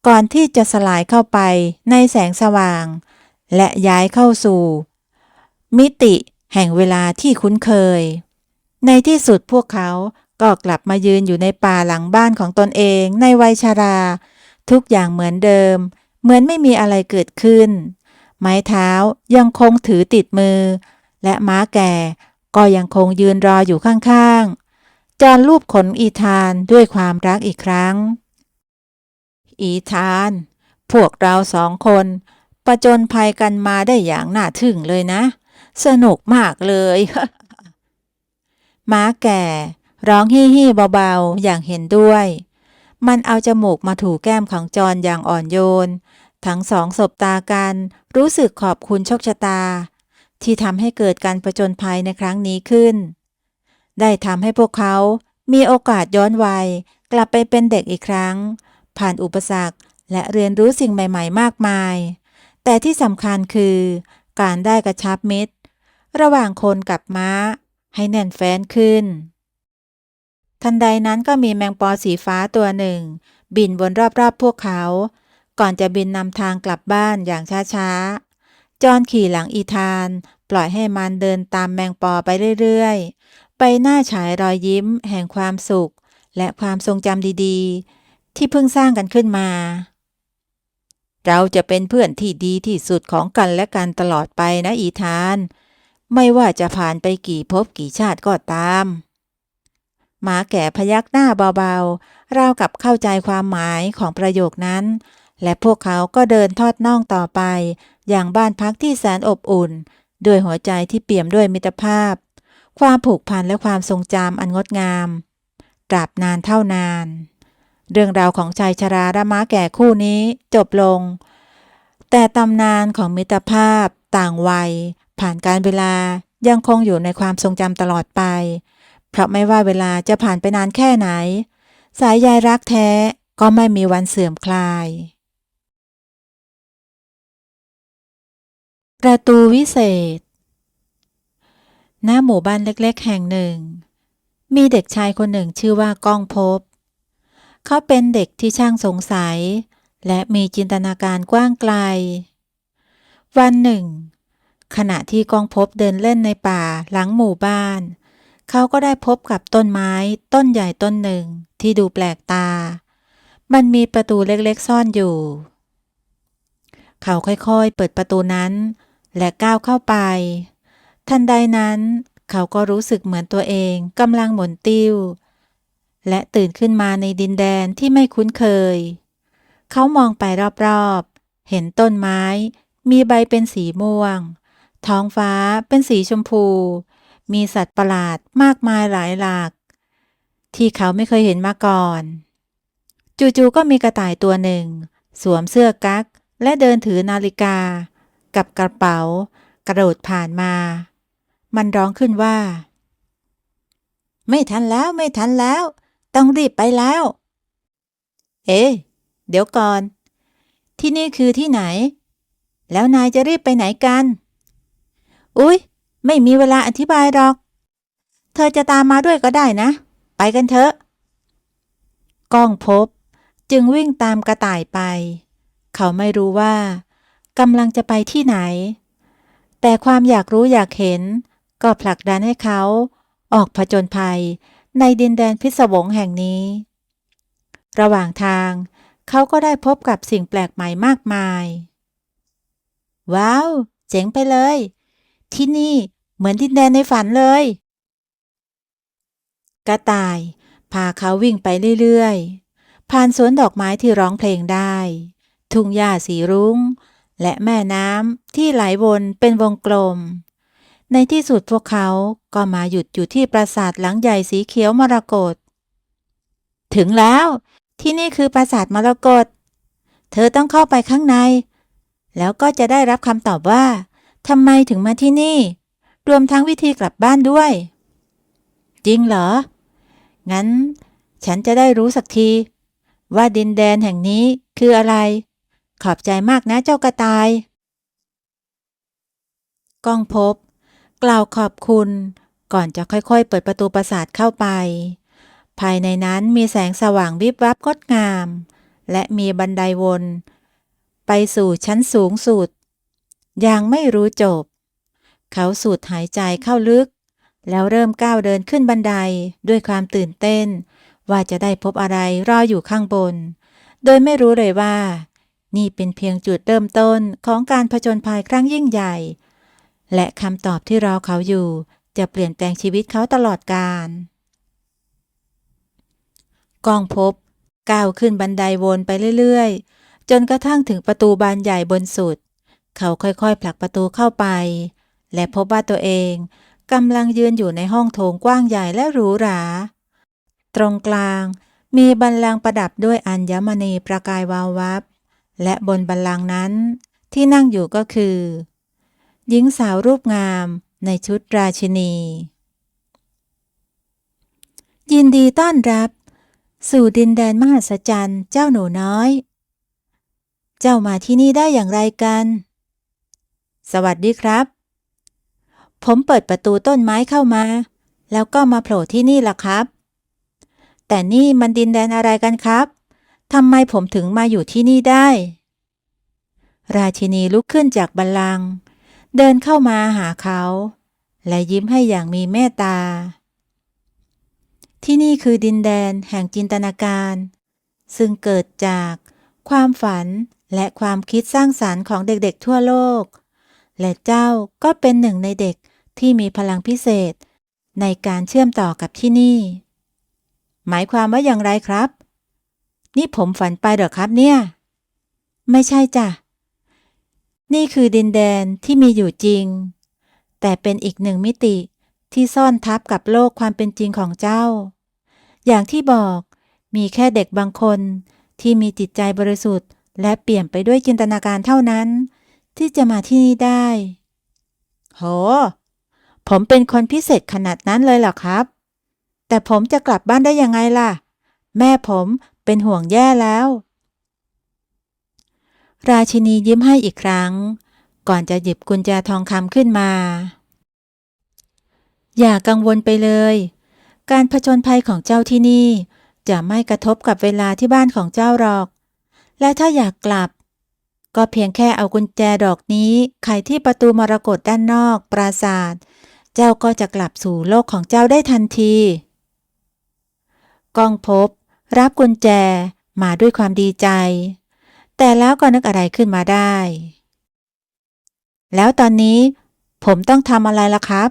ก่อนที่จะสลายเข้าไปในแสงสว่างและย้ายเข้าสู่มิติแห่งเวลาที่คุ้นเคยในที่สุดพวกเขาก็กลับมายืนอยู่ในป่าหลังบ้านของตนเองในวัยชราทุกอย่างเหมือนเดิมเหมือนไม่มีอะไรเกิดขึ้นไม้เท้ายังคงถือติดมือและม้าแก่ก็ยังคงยืนรออยู่ข้างๆจอนลูบขนอีธานด้วยความรักอีกครั้งอีธานพวกเรา2 คนประจนภัยกันมาได้อย่างน่าทึ่งเลยนะสนุกมากเลย ม้าแก่ร้องฮี่ฮี่เบาๆอย่างเห็นด้วยมันเอาจมูกมาถูแก้มของจอนอย่างอ่อนโยนทั้ง2สบตากันรู้สึกขอบคุณโชคชะตาที่ทำให้เกิดการผจญภัยในครั้งนี้ขึ้นได้ทำให้พวกเขามีโอกาสย้อนวัยกลับไปเป็นเด็กอีกครั้งผ่านอุปสรรคและเรียนรู้สิ่งใหม่ๆมากมายแต่ที่สำคัญคือการได้กระชับมิตรระหว่างคนกับม้าให้แน่นแฟ้นขึ้นทันใดนั้นก็มีแมงปอสีฟ้าตัวหนึ่งบินวนรอบๆพวกเขาก่อนจะบินนำทางกลับบ้านอย่างช้าๆจอนขี่หลังอีธานปล่อยให้มันเดินตามแมงปอไปเรื่อยๆไปหน้าฉายรอยยิ้มแห่งความสุขและความทรงจำดีๆที่เพิ่งสร้างกันขึ้นมาเราจะเป็นเพื่อนที่ดีที่สุดของกันและกันตลอดไปนะอีธานไม่ว่าจะผ่านไปกี่ภพกี่ชาติก็ตามหมาแก่พยักหน้าเบาๆราวกับเข้าใจความหมายของประโยคนั้นและพวกเขาก็เดินทอดน่องต่อไปอย่างบ้านพักที่แสนอบอุ่นด้วยหัวใจที่เปี่ยมด้วยมิตรภาพความผูกพันและความทรงจำอันงดงามตราบนานเท่านานเรื่องราวของชายชราและม้าแก่คู่นี้จบลงแต่ตำนานของมิตรภาพต่างวัยผ่านการเวลายังคงอยู่ในความทรงจำตลอดไปเพราะไม่ว่าเวลาจะผ่านไปนานแค่ไหนสายใยรักแท้ก็ไม่มีวันเสื่อมคลายประตูวิเศษณหมู่บ้านเล็กๆแห่งหนึ่งมีเด็กชายคนหนึ่งชื่อว่าก้องภพเขาเป็นเด็กที่ช่างสงสัยและมีจินตนาการกว้างไกลวันหนึ่งขณะที่ก้องภพเดินเล่นในป่าหลังหมู่บ้านเขาก็ได้พบกับต้นไม้ต้นใหญ่ต้นหนึ่งที่ดูแปลกตามันมีประตูเล็กๆซ่อนอยู่เขาค่อยๆเปิดประตูนั้นและก้าวเข้าไปทันใดนั้น เขาก็รู้สึกเหมือนตัวเองกำลังหมุนติ้วและตื่นขึ้นมาในดินแดนที่ไม่คุ้นเคยเขามองไปรอบๆเห็นต้นไม้มีใบเป็นสีม่วงท้องฟ้าเป็นสีชมพูมีสัตว์ประหลาดมากมายหลายหลากที่เขาไม่เคยเห็นมาก่อนจู่ๆก็มีกระต่ายตัวหนึ่งสวมเสื้อกั๊กและเดินถือนาฬิกากับกระเป๋ากระโดดผ่านมามันร้องขึ้นว่าไม่ทันแล้วไม่ทันแล้วต้องรีบไปแล้วเอ๊ะเดี๋ยวก่อนที่นี่คือที่ไหนแล้วนายจะรีบไปไหนกันอุ๊ยไม่มีเวลาอธิบายหรอกเธอจะตามมาด้วยก็ได้นะไปกันเถอะก้องพบจึงวิ่งตามกระต่ายไปเขาไม่รู้ว่ากำลังจะไปที่ไหนแต่ความอยากรู้อยากเห็นก็ผลักดันให้เขาออกผจญภัยในดินแดนพิศวงแห่งนี้ระหว่างทางเขาก็ได้พบกับสิ่งแปลกใหม่มากมายว้าวเจ๋งไปเลยที่นี่เหมือนดินแดนในฝันเลยกระต่ายพาเขาวิ่งไปเรื่อยๆผ่านสวนดอกไม้ที่ร้องเพลงได้ทุ่งหญ้าสีรุ้งและแม่น้ำที่ไหลวนเป็นวงกลมในที่สุดพวกเขาก็มาหยุดอยู่ที่ปราสาทหลังใหญ่สีเขียวมรกตถึงแล้วที่นี่คือปราสาทมรกตเธอต้องเข้าไปข้างในแล้วก็จะได้รับคำตอบว่าทำไมถึงมาที่นี่รวมทั้งวิธีกลับบ้านด้วยจริงเหรองั้นฉันจะได้รู้สักทีว่าดินแดนแห่งนี้คืออะไรขอบใจมากนะเจ้ากระต่ายก้องพบกล่าวขอบคุณก่อนจะค่อยๆเปิดประตูปราสาทเข้าไปภายในนั้นมีแสงสว่างวิบวับงดงามและมีบันไดวนไปสู่ชั้นสูงสุดอย่างไม่รู้จบเขาสูดหายใจเข้าลึกแล้วเริ่มก้าวเดินขึ้นบันไดด้วยความตื่นเต้นว่าจะได้พบอะไรรออยู่ข้างบนโดยไม่รู้เลยว่านี่เป็นเพียงจุดเริ่มต้นของการผจญภัยครั้งยิ่งใหญ่และคำตอบที่รอเขาอยู่จะเปลี่ยนแปลงชีวิตเขาตลอดกาลก้องพบก้าวขึ้นบันไดวนไปเรื่อยๆจนกระทั่งถึงประตูบานใหญ่บนสุดเขาค่อยๆผลักประตูเข้าไปและพบว่าตัวเองกำลังยืนอยู่ในห้องโถงกว้างใหญ่และหรูหราตรงกลางมีบัลลังก์ประดับด้วยอัญมณีประกายวาววับและบนบัลลังก์นั้นที่นั่งอยู่ก็คือหญิงสาวรูปงามในชุดราชินียินดีต้อนรับสู่ดินแดนมหัศจรรย์เจ้าหนูน้อยเจ้ามาที่นี่ได้อย่างไรกันสวัสดีครับผมเปิดประตูต้นไม้เข้ามาแล้วก็มาโผล่ที่นี่ล่ะครับแต่นี่มันดินแดนอะไรกันครับทำไมผมถึงมาอยู่ที่นี่ได้ราชินีลุกขึ้นจากบัลลังก์เดินเข้ามาหาเขาและยิ้มให้อย่างมีเมตตาที่นี่คือดินแดนแห่งจินตนาการซึ่งเกิดจากความฝันและความคิดสร้างสรรค์ของเด็กๆทั่วโลกและเจ้าก็เป็นหนึ่งในเด็กที่มีพลังพิเศษในการเชื่อมต่อกับที่นี่หมายความว่าอย่างไรครับนี่ผมฝันไปเหรอครับเนี่ยไม่ใช่จ้ะนี่คือดินแดนที่มีอยู่จริงแต่เป็นอีกหนึ่งมิติที่ซ่อนทับกับโลกความเป็นจริงของเจ้าอย่างที่บอกมีแค่เด็กบางคนที่มีจิตใจบริสุทธิ์และเปี่ยมไปด้วยจินตนาการเท่านั้นที่จะมาที่นี่ได้โหผมเป็นคนพิเศษขนาดนั้นเลยเหรอครับแต่ผมจะกลับบ้านได้ยังไงล่ะแม่ผมเป็นห่วงแย่แล้วราชินียิ้มให้อีกครั้งก่อนจะหยิบกุญแจทองคำขึ้นมาอย่ากังวลไปเลยการผจญภัยของเจ้าที่นี่จะไม่กระทบกับเวลาที่บ้านของเจ้าหรอกและถ้าอยากกลับก็เพียงแค่เอากุญแจดอกนี้ไขที่ประตูมรกตด้านนอกปราสาทเจ้าก็จะกลับสู่โลกของเจ้าได้ทันทีก้องพบรับกุญแจมาด้วยความดีใจแต่แล้วก็นึกอะไรขึ้นมาได้แล้วตอนนี้ผมต้องทำอะไรล่ะครับ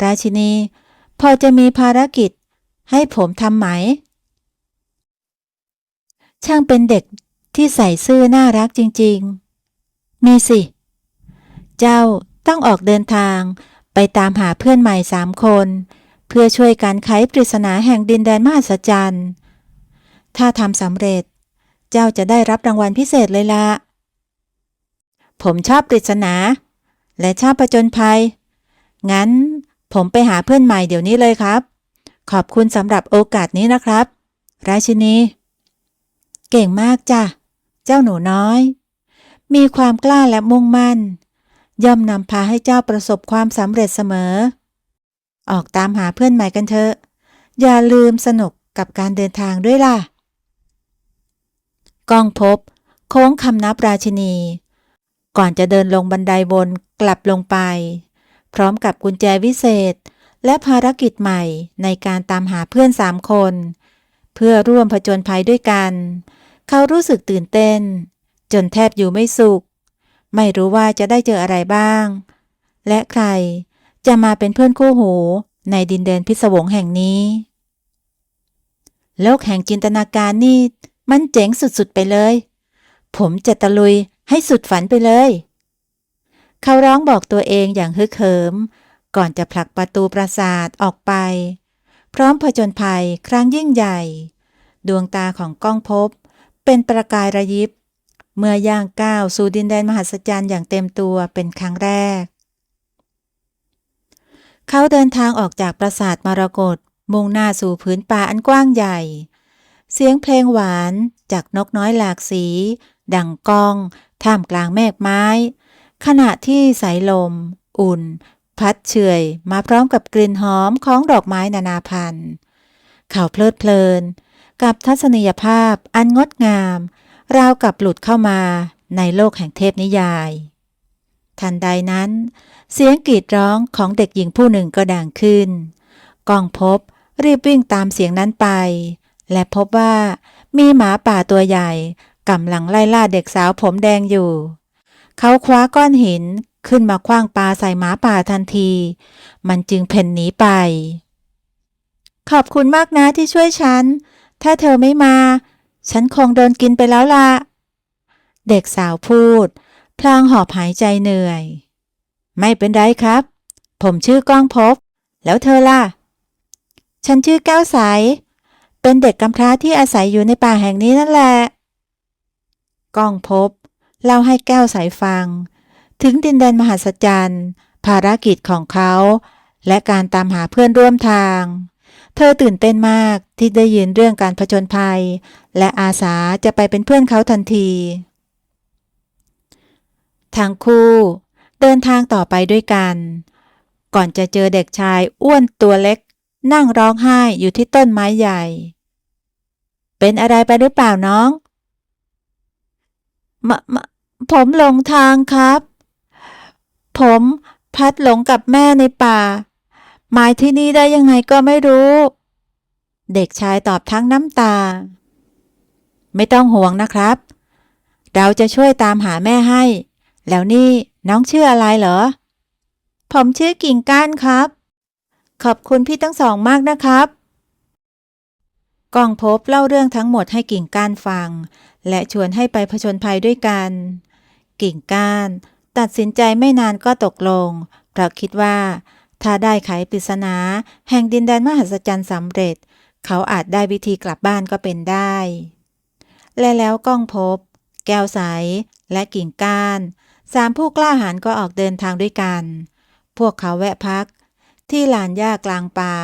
ราชินีพอจะมีภารกิจให้ผมทำไหมช่างเป็นเด็กที่ใส่ซื่อน่ารักจริงๆมีสิเจ้าต้องออกเดินทางไปตามหาเพื่อนใหม่3 คนเพื่อช่วยกันไขปริศนาแห่งดินแดนมหัศจรรย์ถ้าทำสำเร็จเจ้าจะได้รับรางวัลพิเศษเลยละผมชอบปริศนาและชอบผจญภัยงั้นผมไปหาเพื่อนใหม่เดี๋ยวนี้เลยครับขอบคุณสำหรับโอกาสนี้นะครับราชินีเก่งมากจ้ะเจ้าหนูน้อยมีความกล้าและมุ่งมั่นย่อมนำพาให้เจ้าประสบความสำเร็จเสมอออกตามหาเพื่อนใหม่กันเถอะอย่าลืมสนุกกับการเดินทางด้วยล่ะก้องภพโค้งคำนับราชินีก่อนจะเดินลงบันไดวนกลับลงไปพร้อมกับกุญแจวิเศษและภารกิจใหม่ในการตามหาเพื่อน3 คนเพื่อร่วมผจญภัยด้วยกันเขารู้สึกตื่นเต้นจนแทบอยู่ไม่สุขไม่รู้ว่าจะได้เจออะไรบ้างและใครจะมาเป็นเพื่อนคู่หูในดินแดนพิศวงแห่งนี้โลกแห่งจินตนาการนี่มันเจ๋งสุดๆไปเลยผมจะตะลุยให้สุดฝันไปเลยเขาร้องบอกตัวเองอย่างฮึกเหิมก่อนจะผลักประตูปราสาทออกไปพร้อมผจญภัยครั้งยิ่งใหญ่ดวงตาของก้องภพเป็นประกายระยิบเมื่อย่างก้าวสู่ดินแดนมหัศจรรย์อย่างเต็มตัวเป็นครั้งแรกเขาเดินทางออกจากปราสาทมรกตมุ่งหน้าสู่ผืนป่าอันกว้างใหญ่เสียงเพลงหวานจากนกน้อยหลากสีดังก้องท่ามกลางเมฆไม้ขณะที่สายลมอุ่นพัดเฉยมาพร้อมกับกลิ่นหอมของดอกไม้นานาพันธุ์เขาเพลิดเพลินกับทัศนียภาพอันงดงามราวกับหลุดเข้ามาในโลกแห่งเทพนิยายทันใดนั้นเสียงกรีดร้องของเด็กหญิงผู้หนึ่งก็ดังขึ้นก้องภพรีบวิ่งตามเสียงนั้นไปและพบว่ามีหมาป่าตัวใหญ่กำลังไล่ล่าเด็กสาวผมแดงอยู่เขาคว้าก้อนหินขึ้นมาขว้างปาใส่หมาป่าทันทีมันจึงเพ่นหนีไปขอบคุณมากนะที่ช่วยฉันถ้าเธอไม่มาฉันคงโดนกินไปแล้วล่ะเด็กสาวพูดพลางหอบหายใจเหนื่อยไม่เป็นไรครับผมชื่อก้องภพแล้วเธอล่ะฉันชื่อแก้วใสเป็นเด็กกำพร้าที่อาศัยอยู่ในป่าแห่งนี้นั่นแหละก้องภพเล่าให้แก้วใสฟังถึงดินแดนมหัศจรรย์ภารกิจของเขาและการตามหาเพื่อนร่วมทางเธอตื่นเต้นมากที่ได้ยินเรื่องการผจญภัยและอาสาจะไปเป็นเพื่อนเขาทันทีทั้งคู่เดินทางต่อไปด้วยกันก่อนจะเจอเด็กชายอ้วนตัวเล็กนั่งร้องไห้อยู่ที่ต้นไม้ใหญ่เป็นอะไรไปหรือเปล่าน้องผมหลงทางครับผมพลัดหลงกับแม่ในป่ามาที่นี่ได้ยังไงก็ไม่รู้เด็กชายตอบทั้งน้ำตาไม่ต้องห่วงนะครับเราจะช่วยตามหาแม่ให้แล้วนี่น้องชื่ออะไรเหรอผมชื่อกิ่งก้านครับขอบคุณพี่ทั้งสองมากนะครับก้องภพเล่าเรื่องทั้งหมดให้กิ่งก้านฟังและชวนให้ไปผจญภัยด้วยกันกิ่งก้านตัดสินใจไม่นานก็ตกลงเพราะคิดว่าถ้าได้ไขปริศนาแห่งดินแดนมหัศจรรย์สำเร็จเขาอาจได้วิธีกลับบ้านก็เป็นได้และแล้วก้องภพแก้วใสและกิ่งก้าน3 ผู้กล้าหาญก็ออกเดินทางด้วยกันพวกเขาแวะพักที่ลานหญ้ากลางป่า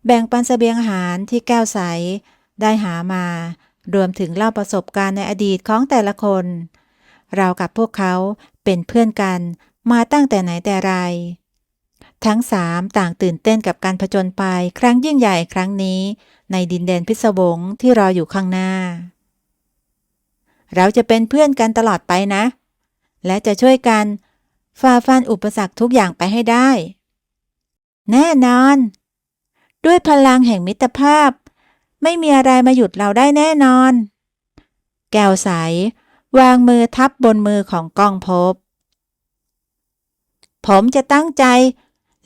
แบ่งปันเสบียงอาหารที่แก้วใสได้หามารวมถึงเล่าประสบการณ์ในอดีตของแต่ละคนราวกับพวกเขาเป็นเพื่อนกันมาตั้งแต่ไหนแต่ไรทั้ง3ต่างตื่นเต้นกับการผจญภัยครั้งยิ่งใหญ่ครั้งนี้ในดินแดนพิศวงที่รออยู่ข้างหน้าเราจะเป็นเพื่อนกันตลอดไปนะและจะช่วยกันฝ่าฟันอุปสรรคทุกอย่างไปให้ได้แน่นอนด้วยพลังแห่งมิตรภาพไม่มีอะไรมาหยุดเราได้แน่นอนแก้วใสวางมือทับบนมือของก้องภพผมจะตั้งใจ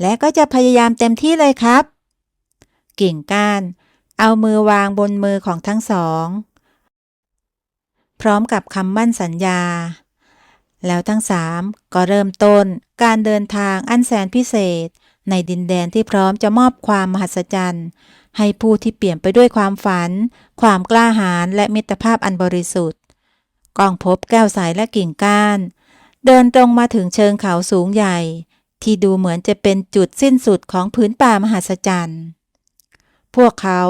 และก็จะพยายามเต็มที่เลยครับกิ่งก้านเอามือวางบนมือของทั้งสองพร้อมกับคำมั่นสัญญาแล้วทั้งสามก็เริ่มต้นการเดินทางอันแสนพิเศษในดินแดนที่พร้อมจะมอบความมหัศจรรย์ให้ผู้ที่เปี่ยมไปด้วยความฝันความกล้าหาญและมิตรภาพอันบริสุทธิ์ก้องพบแก้วสายและกิ่งก้านเดินตรงมาถึงเชิงเขาสูงใหญ่ที่ดูเหมือนจะเป็นจุดสิ้นสุดของผืนป่ามหัศจรรย์พวกเขา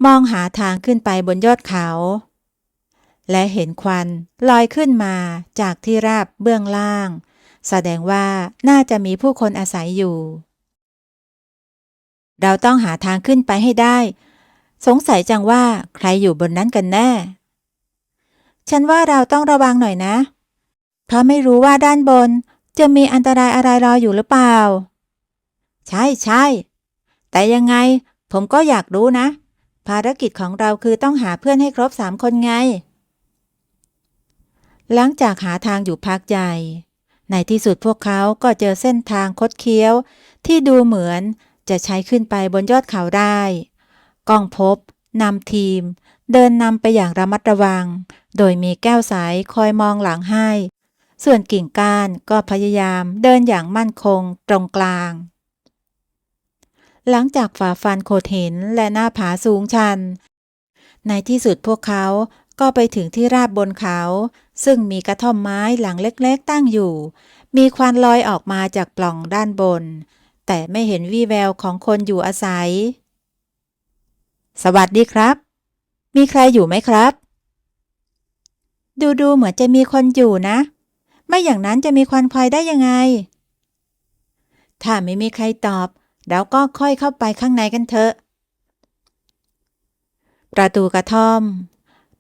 มองหาทางขึ้นไปบนยอดเขาและเห็นควันลอยขึ้นมาจากที่ราบเบื้องล่างแสดงว่าน่าจะมีผู้คนอาศัยอยู่เราต้องหาทางขึ้นไปให้ได้สงสัยจังว่าใครอยู่บนนั้นกันแน่ฉันว่าเราต้องระวังหน่อยนะเพราะไม่รู้ว่าด้านบนจะมีอันตรายอะไรรออยู่หรือเปล่าใช่แต่ยังไงผมก็อยากรู้นะภารกิจของเราคือต้องหาเพื่อนให้ครบ3 คนไงหลังจากหาทางอยู่พักใหญ่ในที่สุดพวกเขาก็เจอเส้นทางคดเคี้ยวที่ดูเหมือนจะใช้ขึ้นไปบนยอดเขาได้ก้องพบนำทีมเดินนำไปอย่างระมัดระวังโดยมีแก้วสายคอยมองหลังให้ส่วนกิ่งก้านก็พยายามเดินอย่างมั่นคงตรงกลางหลังจากฝ่าฟันโขดหินและหน้าผาสูงชันในที่สุดพวกเขาก็ไปถึงที่ราบบนเขาซึ่งมีกระท่อมไม้หลังเล็กๆตั้งอยู่มีควันลอยออกมาจากปล่องด้านบนแต่ไม่เห็นวี่แววของคนอยู่อาศัยสวัสดีครับมีใครอยู่ไหมครับดูเหมือนจะมีคนอยู่นะไม่อย่างนั้นจะมีควันไฟได้ยังไงถ้าไม่มีใครตอบเราก็ค่อยเข้าไปข้างในกันเถอะประตูกระท่อม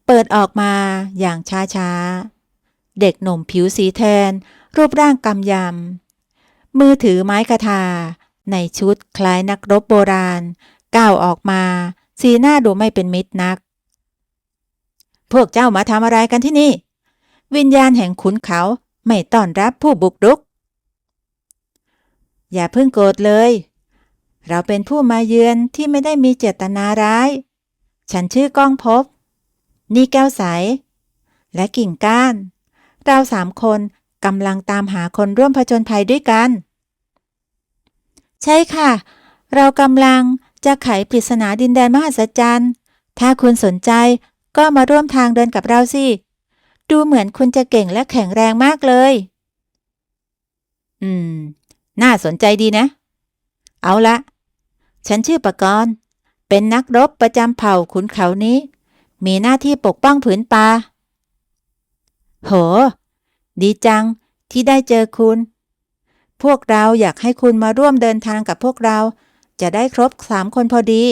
เปิดออกมาอย่างช้าๆเด็กหนุ่มผิวสีแทนรูปร่างกำยำมือถือไม้คทาในชุดคล้ายนักรบโบราณก้าวออกมาสีหน้าดูไม่เป็นมิตรนักพวกเจ้ามาทำอะไรกันที่นี่วิญญาณแห่งขุนเขาไม่ต้อนรับผู้บุกรุกอย่าเพิ่งโกรธเลยเราเป็นผู้มาเยือนที่ไม่ได้มีเจตนาร้ายฉันชื่อก้องพบนี่แก้วใสและกิ่งก้านเรา3 คนกำลังตามหาคนร่วมผจญภัยด้วยกันใช่ค่ะเรากำลังจะไขปริศนาดินแดนมหัศจรรย์ถ้าคุณสนใจก็มาร่วมทางเดินกับเราสิดูเหมือนคุณจะเก่งและแข็งแรงมากเลยน่าสนใจดีนะเอาละฉันชื่อปกรณ์เป็นนักรบประจำเผ่าขุนเขานี้มีหน้าที่ปกป้องผืนป่าโหดีจังที่ได้เจอคุณพวกเราอยากให้คุณมาร่วมเดินทางกับพวกเราจะได้ครบ3 คนพอดี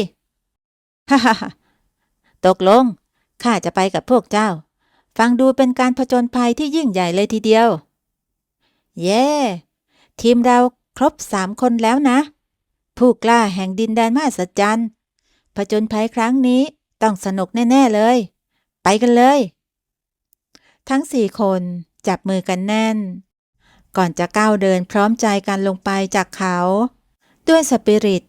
ฮ่าตกลงข้าจะไปกับพวกเจ้าฟังดูเป็นการผจญภัยที่ยิ่งใหญ่เลยทีเดียวเย้ทีมเราครบ3 คนแล้วนะผู้กล้าแห่งดินแดนมหัศจรรย์ผจญภัยครั้งนี้ต้องสนุกแน่ๆเลยไปกันเลยทั้ง4 คนจับมือกันแน่นก่อนจะก้าวเดินพร้อมใจกันลงไปจากเขาด้วยสปิริต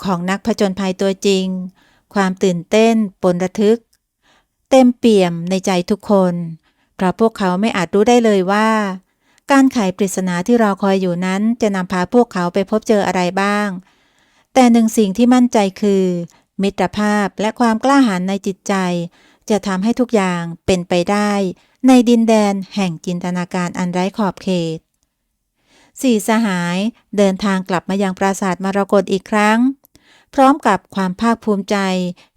ของนักผจญภัยตัวจริงความตื่นเต้นปนระทึกเต็มเปี่ยมในใจทุกคนเพราะพวกเขาไม่อาจรู้ได้เลยว่าการไขปริศนาที่รอคอยอยู่นั้นจะนำพาพวกเขาไปพบเจออะไรบ้างแต่หนึ่งสิ่งที่มั่นใจคือมิตรภาพและความกล้าหาญในจิตใจจะทำให้ทุกอย่างเป็นไปได้ในดินแดนแห่งจินตนาการอันไร้ขอบเขต4 สหายเดินทางกลับมายังปราสาทมรกตอีกครั้งพร้อมกับความภาคภูมิใจ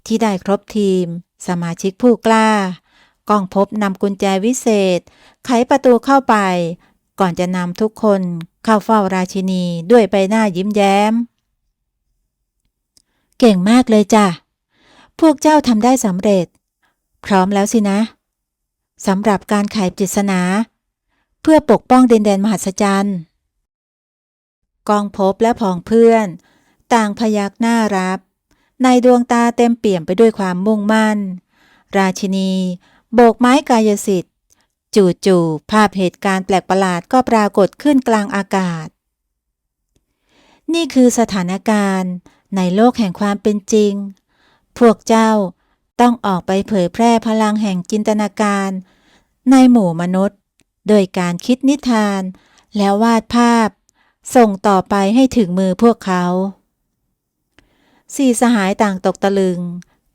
ที่ได้ครบทีมสมาชิกผู้กล้าก้องพบนำกุญแจวิเศษไขประตูเข้าไปก่อนจะนำทุกคนเข้าเฝ้าราชินีด้วยใบหน้ายิ้มแย้มเก่งมากเลยจ้ะพวกเจ้าทำได้สำเร็จพร้อมแล้วสินะสำหรับการไขปริศนาเพื่อปกป้องดินแดนมหัศจรรย์ก้องพบและผองเพื่อนต่างพยักหน้ารับในดวงตาเต็มเปี่ยมไปด้วยความมุ่งมั่นราชินีโบกไม้กายสิทธิ์จู่ๆภาพเหตุการณ์แปลกประหลาดก็ปรากฏขึ้นกลางอากาศ นี่คือสถานการณ์ในโลกแห่งความเป็นจริง พวกเจ้าต้องออกไปเผยแพร่พลังแห่งจินตนาการในหมู่มนุษย์ โดยการคิดนิทานแล้ววาดภาพส่งต่อไปให้ถึงมือพวกเขาสี่สหายต่างตกตะลึง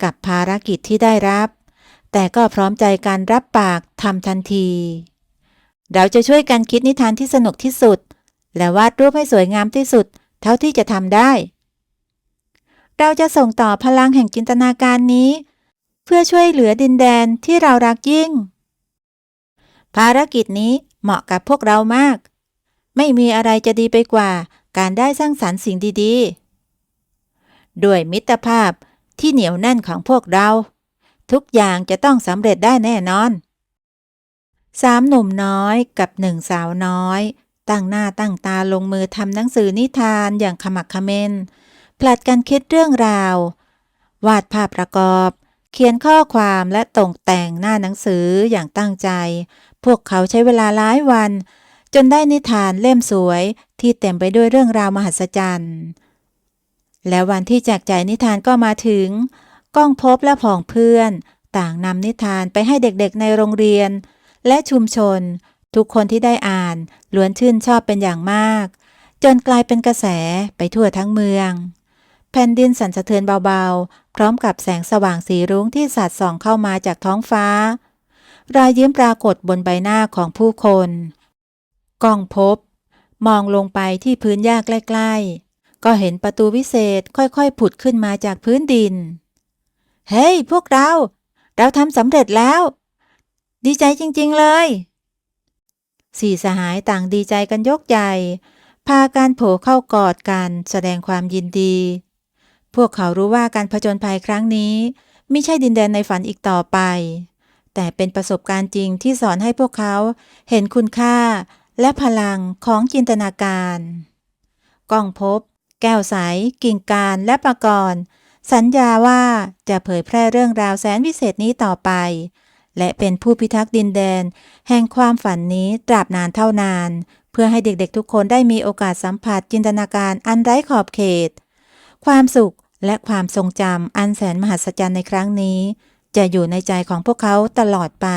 กับภารกิจที่ได้รับ แต่ก็พร้อมใจกันรับปากทำทันที เราจะช่วยกันคิดนิทานที่สนุกที่สุดและวาดรูปให้สวยงามที่สุดเท่าที่จะทำได้ เราจะส่งต่อพลังแห่งจินตนาการนี้เพื่อช่วยเหลือดินแดนที่เรารักยิ่ง ภารกิจนี้เหมาะกับพวกเรามาก ไม่มีอะไรจะดีไปกว่าการได้สร้างสรรค์สิ่งดีๆ ด้วยมิตรภาพที่เหนียวแน่นของพวกเรา ทุกอย่างจะต้องสำเร็จได้แน่นอนสามหนุ่มน้อยกับหนึ่งสาวน้อยตั้งหน้าตั้งตาลงมือทำหนังสือนิทานอย่างขมักเขม้นผลัดกันคิดเรื่องราว วาดภาพประกอบ เขียนข้อความและตกแต่งหน้าหนังสืออย่างตั้งใจ พวกเขาใช้เวลาหลายวัน จนได้นิทานเล่มสวยที่เต็มไปด้วยเรื่องราวมหัศจรรย์ และวันที่แจกจ่ายนิทานก็มาถึง ก้องภพและผองเพื่อน ต่างนำนิทานไปให้เด็กๆในโรงเรียน และชุมชน ทุกคนที่ได้อ่านล้วนชื่นชอบเป็นอย่างมาก จนกลายเป็นกระแสไปทั่วทั้งเมือง แผ่นดินสั่นสะเทือนเบาๆ พร้อมกับแสงสว่างสีรุ้งที่สาดส่องเข้ามาจากท้องฟ้ารอยยิ้มปรากฏบนใบหน้าของผู้คนก้องภพมองลงไปที่พื้นหญ้าใกล้ๆก็เห็นประตูวิเศษค่อยๆผุดขึ้นมาจากพื้นดินเฮ้ยพวกเราทำสำเร็จแล้วดีใจจริงๆเลยสี่สหายต่างดีใจกันยกใหญ่พากันโผล่เข้ากอดกันแสดงความยินดีพวกเขารู้ว่าการผจญภัยครั้งนี้ไม่ใช่ดินแดนในฝันอีกต่อไปแต่เป็นประสบการณ์จริงที่สอนให้พวกเขาเห็นคุณค่าและพลังของจินตนาการก้องภพแก้วใสกิ่งการและปกรณ์สัญญาว่าจะเผยแพร่เรื่องราวแสนวิเศษนี้ต่อไปและเป็นผู้พิทักษ์ดินแดนแห่งความฝันนี้ตราบนานเท่านานเพื่อให้เด็กๆทุกคนได้มีโอกาสสัมผัสจินตนาการอันไร้ขอบเขตความสุขและความทรงจำอันแสนมหัศจรรย์ในครั้งนี้จะอยู่ในใจของพวกเขาตลอดไป